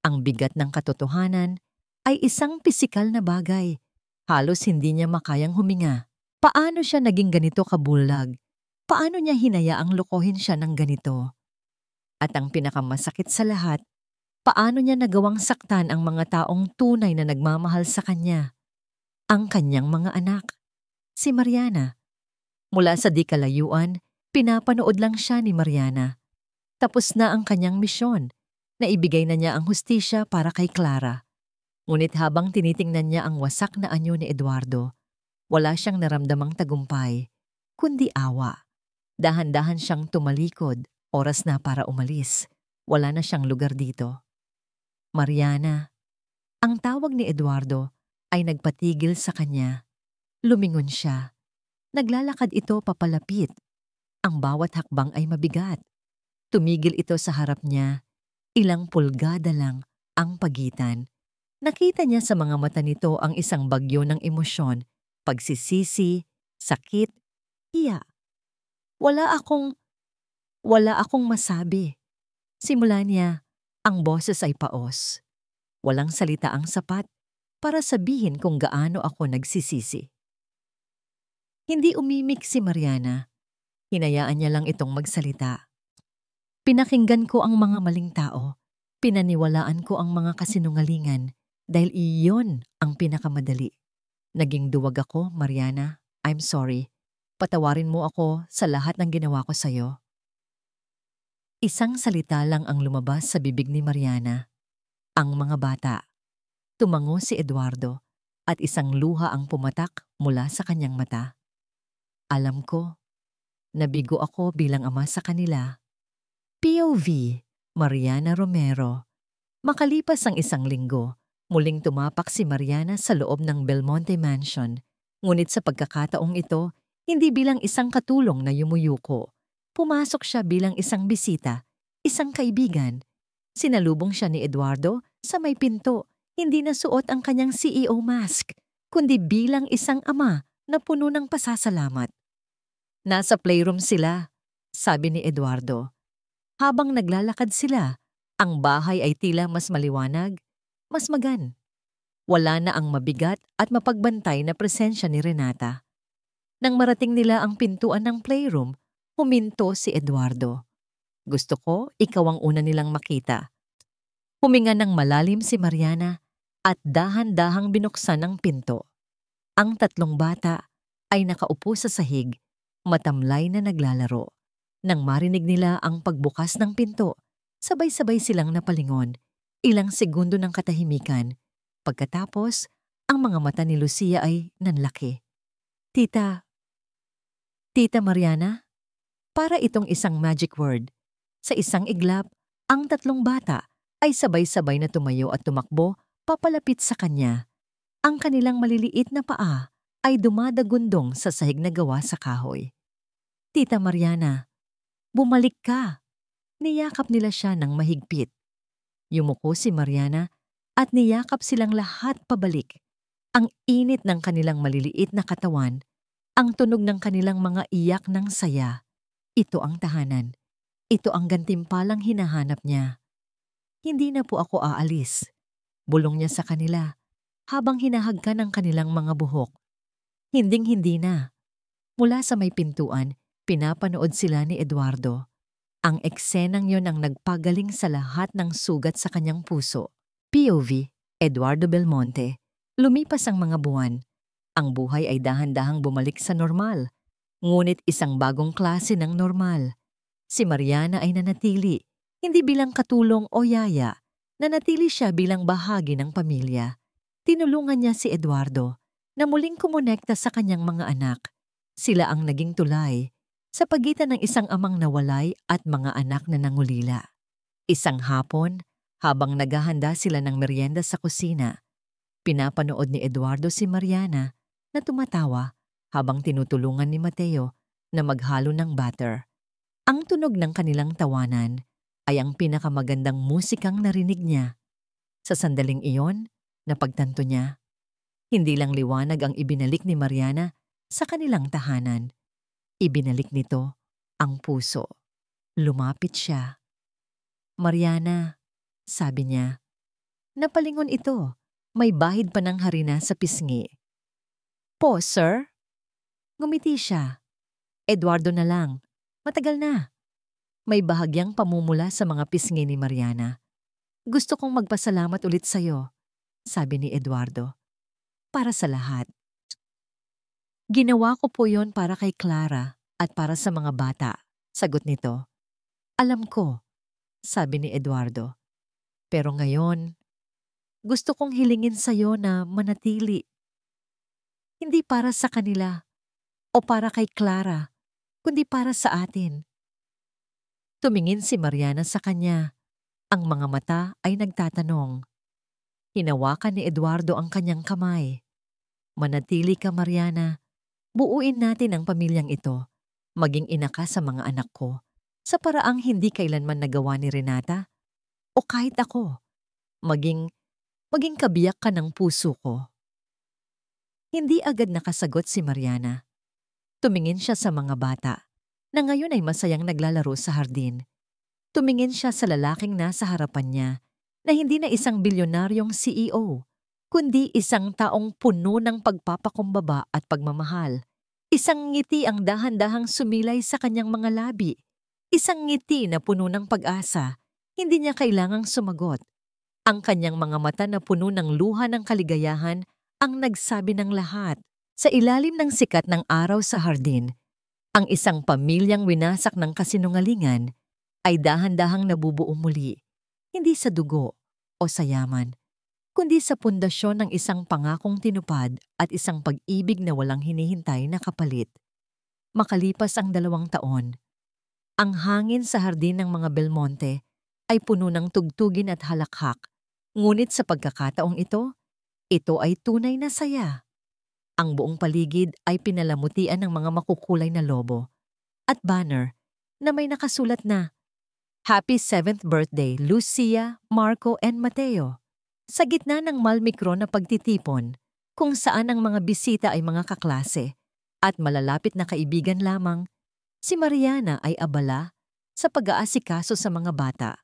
Ang bigat ng katotohanan ay isang pisikal na bagay. Halos hindi niya makayang huminga. Paano siya naging ganito kabulag? Paano niya hinayaang lokohin siya ng ganito? At ang pinakamasakit sa lahat, paano niya nagawang saktan ang mga taong tunay na nagmamahal sa kanya? Ang kanyang mga anak. Si Mariana. Mula sa di kalayuan, pinapanood lang siya ni Mariana. Tapos na ang kanyang misyon. Naibigay na niya ang hustisya para kay Clara. Ngunit habang tinitingnan niya ang wasak na anyo ni Eduardo, wala siyang naramdamang tagumpay, kundi awa. Dahan-dahan siyang tumalikod. Oras na para umalis. Wala na siyang lugar dito. Mariana. Ang tawag ni Eduardo ay nagpatigil sa kanya. Lumingon siya. Naglalakad ito papalapit. Ang bawat hakbang ay mabigat. Tumigil ito sa harap niya. Ilang pulgada lang ang pagitan. Nakita niya sa mga mata nito ang isang bagyo ng emosyon, pagsisisi, sakit, iya. Wala akong masabi. Simula niya, ang boses ay paos. Walang salita ang sapat para sabihin kung gaano ako nagsisisi. Hindi umimik si Mariana. Hinayaan niya lang itong magsalita. Pinakinggan ko ang mga maling tao. Pinaniwalaan ko ang mga kasinungalingan dahil iyon ang pinakamadali. Naging duwag ako, Mariana. I'm sorry. Patawarin mo ako sa lahat ng ginawa ko sa'yo. Isang salita lang ang lumabas sa bibig ni Mariana. Ang mga bata. Tumango si Eduardo at isang luha ang pumatak mula sa kanyang mata. Alam ko, nabigo ako bilang ama sa kanila. POV, Mariana Romero. Makalipas ang isang linggo, muling tumapak si Mariana sa loob ng Belmonte Mansion. Ngunit sa pagkakataong ito, hindi bilang isang katulong na yumuyuko. Pumasok siya bilang isang bisita, isang kaibigan. Sinalubong siya ni Eduardo sa may pinto, hindi na suot ang kanyang CEO mask, kundi bilang isang ama na puno ng pasasalamat. Nasa playroom sila, sabi ni Eduardo. Habang naglalakad sila, ang bahay ay tila mas maliwanag, mas magan. Wala na ang mabigat at mapagbantay na presensya ni Renata. Nang marating nila ang pintuan ng playroom, huminto si Eduardo. Gusto ko, ikaw ang una nilang makita. Huminga ng malalim si Mariana at dahan-dahang binuksan ang pinto. Ang tatlong bata ay nakaupo sa sahig, matamlay na naglalaro. Nang marinig nila ang pagbukas ng pinto, sabay-sabay silang napalingon. Ilang segundo ng katahimikan. Pagkatapos, ang mga mata ni Lucia ay nanlaki. Tita Mariana? Para itong isang magic word. Sa isang iglap, ang tatlong bata ay sabay-sabay na tumayo at tumakbo papalapit sa kanya. Ang kanilang maliliit na paa ay dumadagundong sa sahig na gawa sa kahoy. Tita Mariana, bumalik ka! Niyakap nila siya ng mahigpit. Yumuko si Mariana at niyakap silang lahat pabalik. Ang init ng kanilang maliliit na katawan, ang tunog ng kanilang mga iyak ng saya. Ito ang tahanan. Ito ang gantimpalang hinahanap niya. Hindi na po ako aalis. Bulong niya sa kanila habang hinahagkan ang kanilang mga buhok. Hinding-hindi na. Mula sa may pintuan, pinapanood sila ni Eduardo. Ang eksenang yon ang nagpagaling sa lahat ng sugat sa kanyang puso. POV, Eduardo Belmonte. Lumipas ang mga buwan. Ang buhay ay dahan-dahang bumalik sa normal. Ngunit isang bagong klase ng normal. Si Mariana ay nanatili, hindi bilang katulong o yaya. Nanatili siya bilang bahagi ng pamilya. Tinulungan niya si Eduardo na muling kumonekta sa kanyang mga anak. Sila ang naging tulay sa pagitan ng isang amang nawalay at mga anak na nangulila. Isang hapon, habang naghahanda sila ng merienda sa kusina, pinapanood ni Eduardo si Mariana na tumatawa habang tinutulungan ni Mateo na maghalo ng butter. Ang tunog ng kanilang tawanan ay ang pinakamagandang musikang narinig niya. Sa sandaling iyon, napagtanto niya, hindi lang liwanag ang ibinalik ni Mariana sa kanilang tahanan. Ibinalik nito ang puso. Lumapit siya. Mariana, sabi niya. Napalingon ito. May bahid pa ng harina sa pisngi. Po, sir? Ngumiti siya. Eduardo na lang. Matagal na. May bahagyang pamumula sa mga pisngi ni Mariana. Gusto kong magpasalamat ulit sa'yo, sabi ni Eduardo. Para sa lahat. Ginawa ko po yon para kay Clara at para sa mga bata, sagot nito. Alam ko, sabi ni Eduardo. Pero ngayon, gusto kong hilingin sa'yo na manatili. Hindi para sa kanila o para kay Clara, kundi para sa atin. Tumingin si Mariana sa kanya. Ang mga mata ay nagtatanong. Hinawakan ni Eduardo ang kanyang kamay. Manatili ka, Mariana. Buuin natin ang pamilyang ito. Maging ina ka sa mga anak ko. Sa paraang hindi kailanman nagawa ni Renata. O kahit ako. Maging kabiyak ka ng puso ko. Hindi agad nakasagot si Mariana. Tumingin siya sa mga bata, na ngayon ay masayang naglalaro sa hardin. Tumingin siya sa lalaking nasa harapan niya, na hindi na isang bilyonaryong CEO, kundi isang taong puno ng pagpapakumbaba at pagmamahal. Isang ngiti ang dahan-dahang sumilay sa kanyang mga labi. Isang ngiti na puno ng pag-asa. Hindi niya kailangang sumagot. Ang kanyang mga mata na puno ng luha ng kaligayahan ang nagsabi ng lahat. Sa ilalim ng sikat ng araw sa hardin, ang isang pamilyang winasak ng kasinungalingan ay dahan-dahang nabubuo muli, hindi sa dugo o sa yaman, kundi sa pundasyon ng isang pangakong tinupad at isang pag-ibig na walang hinihintay na kapalit. Makalipas ang 2 taon, ang hangin sa hardin ng mga Belmonte ay puno ng tugtugin at halakhak, ngunit sa pagkakataong ito ay tunay na saya. Ang buong paligid ay pinalamutian ng mga makukulay na lobo at banner na may nakasulat na Happy 7th Birthday, Lucia, Marco, and Mateo. Sa gitna ng malmikro na pagtitipon, kung saan ang mga bisita ay mga kaklase at malalapit na kaibigan lamang, si Mariana ay abala sa pag-aasikaso sa mga bata.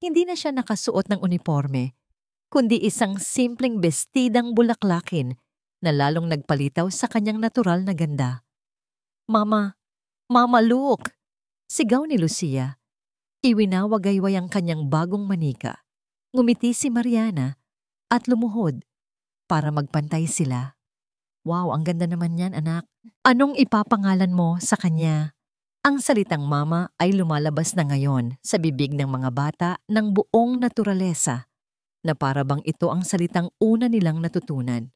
Hindi na siya nakasuot ng uniforme, kundi isang simpleng bestidang bulaklakin na lalong nagpalitaw sa kanyang natural na ganda. Mama, look! Sigaw ni Lucia. Iwinawagayway ang kanyang bagong manika. Ngumiti si Mariana at lumuhod para magpantay sila. Wow, ang ganda naman yan, anak. Anong ipapangalan mo sa kanya? Ang salitang mama ay lumalabas na ngayon sa bibig ng mga bata ng buong naturalesa na para bang ito ang salitang una nilang natutunan.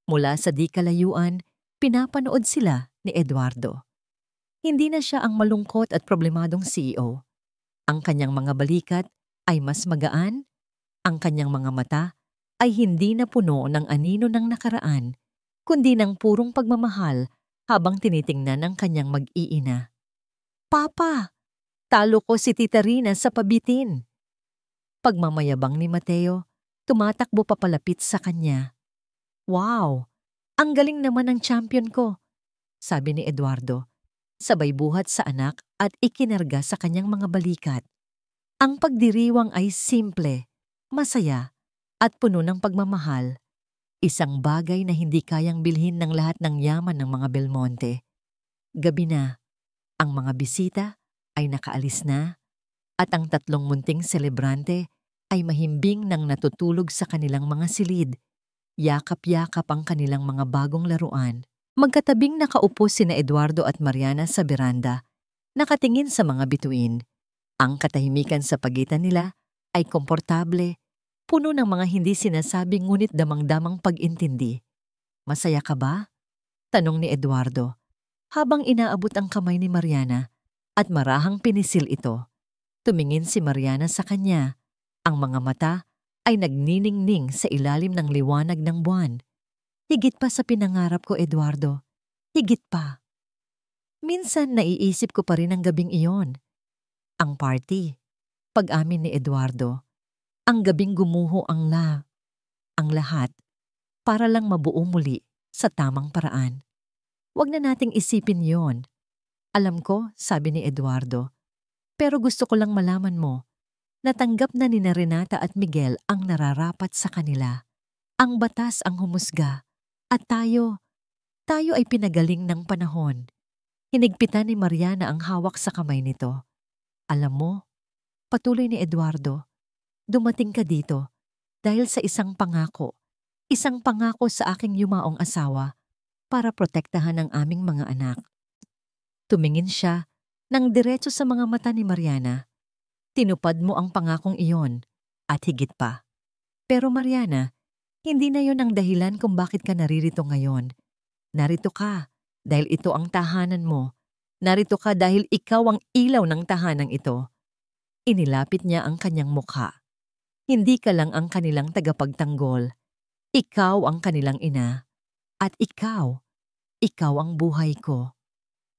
Mula sa di kalayuan, pinapanood sila ni Eduardo. Hindi na siya ang malungkot at problemadong CEO. Ang kanyang mga balikat ay mas magaan, ang kanyang mga mata ay hindi na puno ng anino ng nakaraan, kundi ng purong pagmamahal habang tinitingnan ang kanyang mag-iina. Papa, talo ko si Tita Rina sa pabitin. Pagmamayabang ni Mateo, tumatakbo papalapit sa kanya. Wow, ang galing naman ng champion ko, sabi ni Eduardo, sabay buhat sa anak at ikinarga sa kanyang mga balikat. Ang pagdiriwang ay simple, masaya, at puno ng pagmamahal. Isang bagay na hindi kayang bilhin ng lahat ng yaman ng mga Belmonte. Gabi na, ang mga bisita ay nakaalis na, at ang 3 munting selebrante ay mahimbing nang natutulog sa kanilang mga silid. Yakap-yakap ang kanilang mga bagong laruan. Magkatabing nakaupo sina Eduardo at Mariana sa beranda, nakatingin sa mga bituin. Ang katahimikan sa pagitan nila ay komportable, puno ng mga hindi sinasabing ngunit damang-damang pag-intindi. Masaya ka ba? Tanong ni Eduardo, habang inaabot ang kamay ni Mariana at marahang pinisil ito. Tumingin si Mariana sa kanya. Ang mga mata ay nagniningning sa ilalim ng liwanag ng buwan. Higit pa sa pinangarap ko, Eduardo. Higit pa. Minsan naiisip ko pa rin ang gabing iyon. Ang party. Pag-amin ni Eduardo. Ang gabing gumuho ang lahat para lang mabuo muli sa tamang paraan. Huwag na nating isipin yon. Alam ko, sabi ni Eduardo. Pero gusto ko lang malaman mo, natanggap na ni Renata at Miguel ang nararapat sa kanila. Ang batas ang humusga. At tayo ay pinagaling ng panahon. Hinigpitan ni Mariana ang hawak sa kamay nito. Alam mo, patuloy ni Eduardo, dumating ka dito dahil sa isang pangako sa aking yumaong asawa para protektahan ang aming mga anak. Tumingin siya ng diretso sa mga mata ni Mariana. Tinupad mo ang pangakong iyon at higit pa. Pero Mariana, hindi na yon ang dahilan kung bakit ka naririto ngayon. Narito ka dahil ito ang tahanan mo Narito ka dahil ikaw ang ilaw ng tahanang ito. Inilapit niya ang kanyang mukha. Hindi ka lang ang kanilang tagapagtanggol. Ikaw ang kanilang ina. At ikaw ang buhay ko.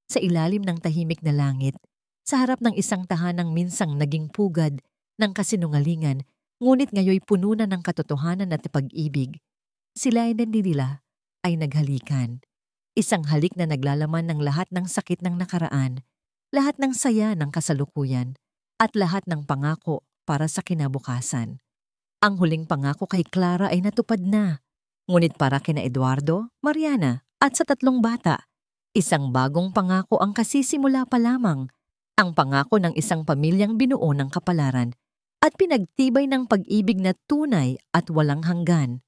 Sa ilalim ng tahimik na langit, sa harap ng isang tahanang minsang naging pugad ng kasinungalingan, ngunit ngayoy puno na ng katotohanan at pag-ibig, sila ay naghalikan. Isang halik na naglalaman ng lahat ng sakit ng nakaraan, lahat ng saya ng kasalukuyan, at lahat ng pangako para sa kinabukasan. Ang huling pangako kay Clara ay natupad na. Ngunit para kina Eduardo, Mariana, at sa 3 bata, isang bagong pangako ang kasisimula pa lamang. Ang pangako ng isang pamilyang binuo ng kapalaran at pinagtibay ng pag-ibig na tunay at walang hanggan.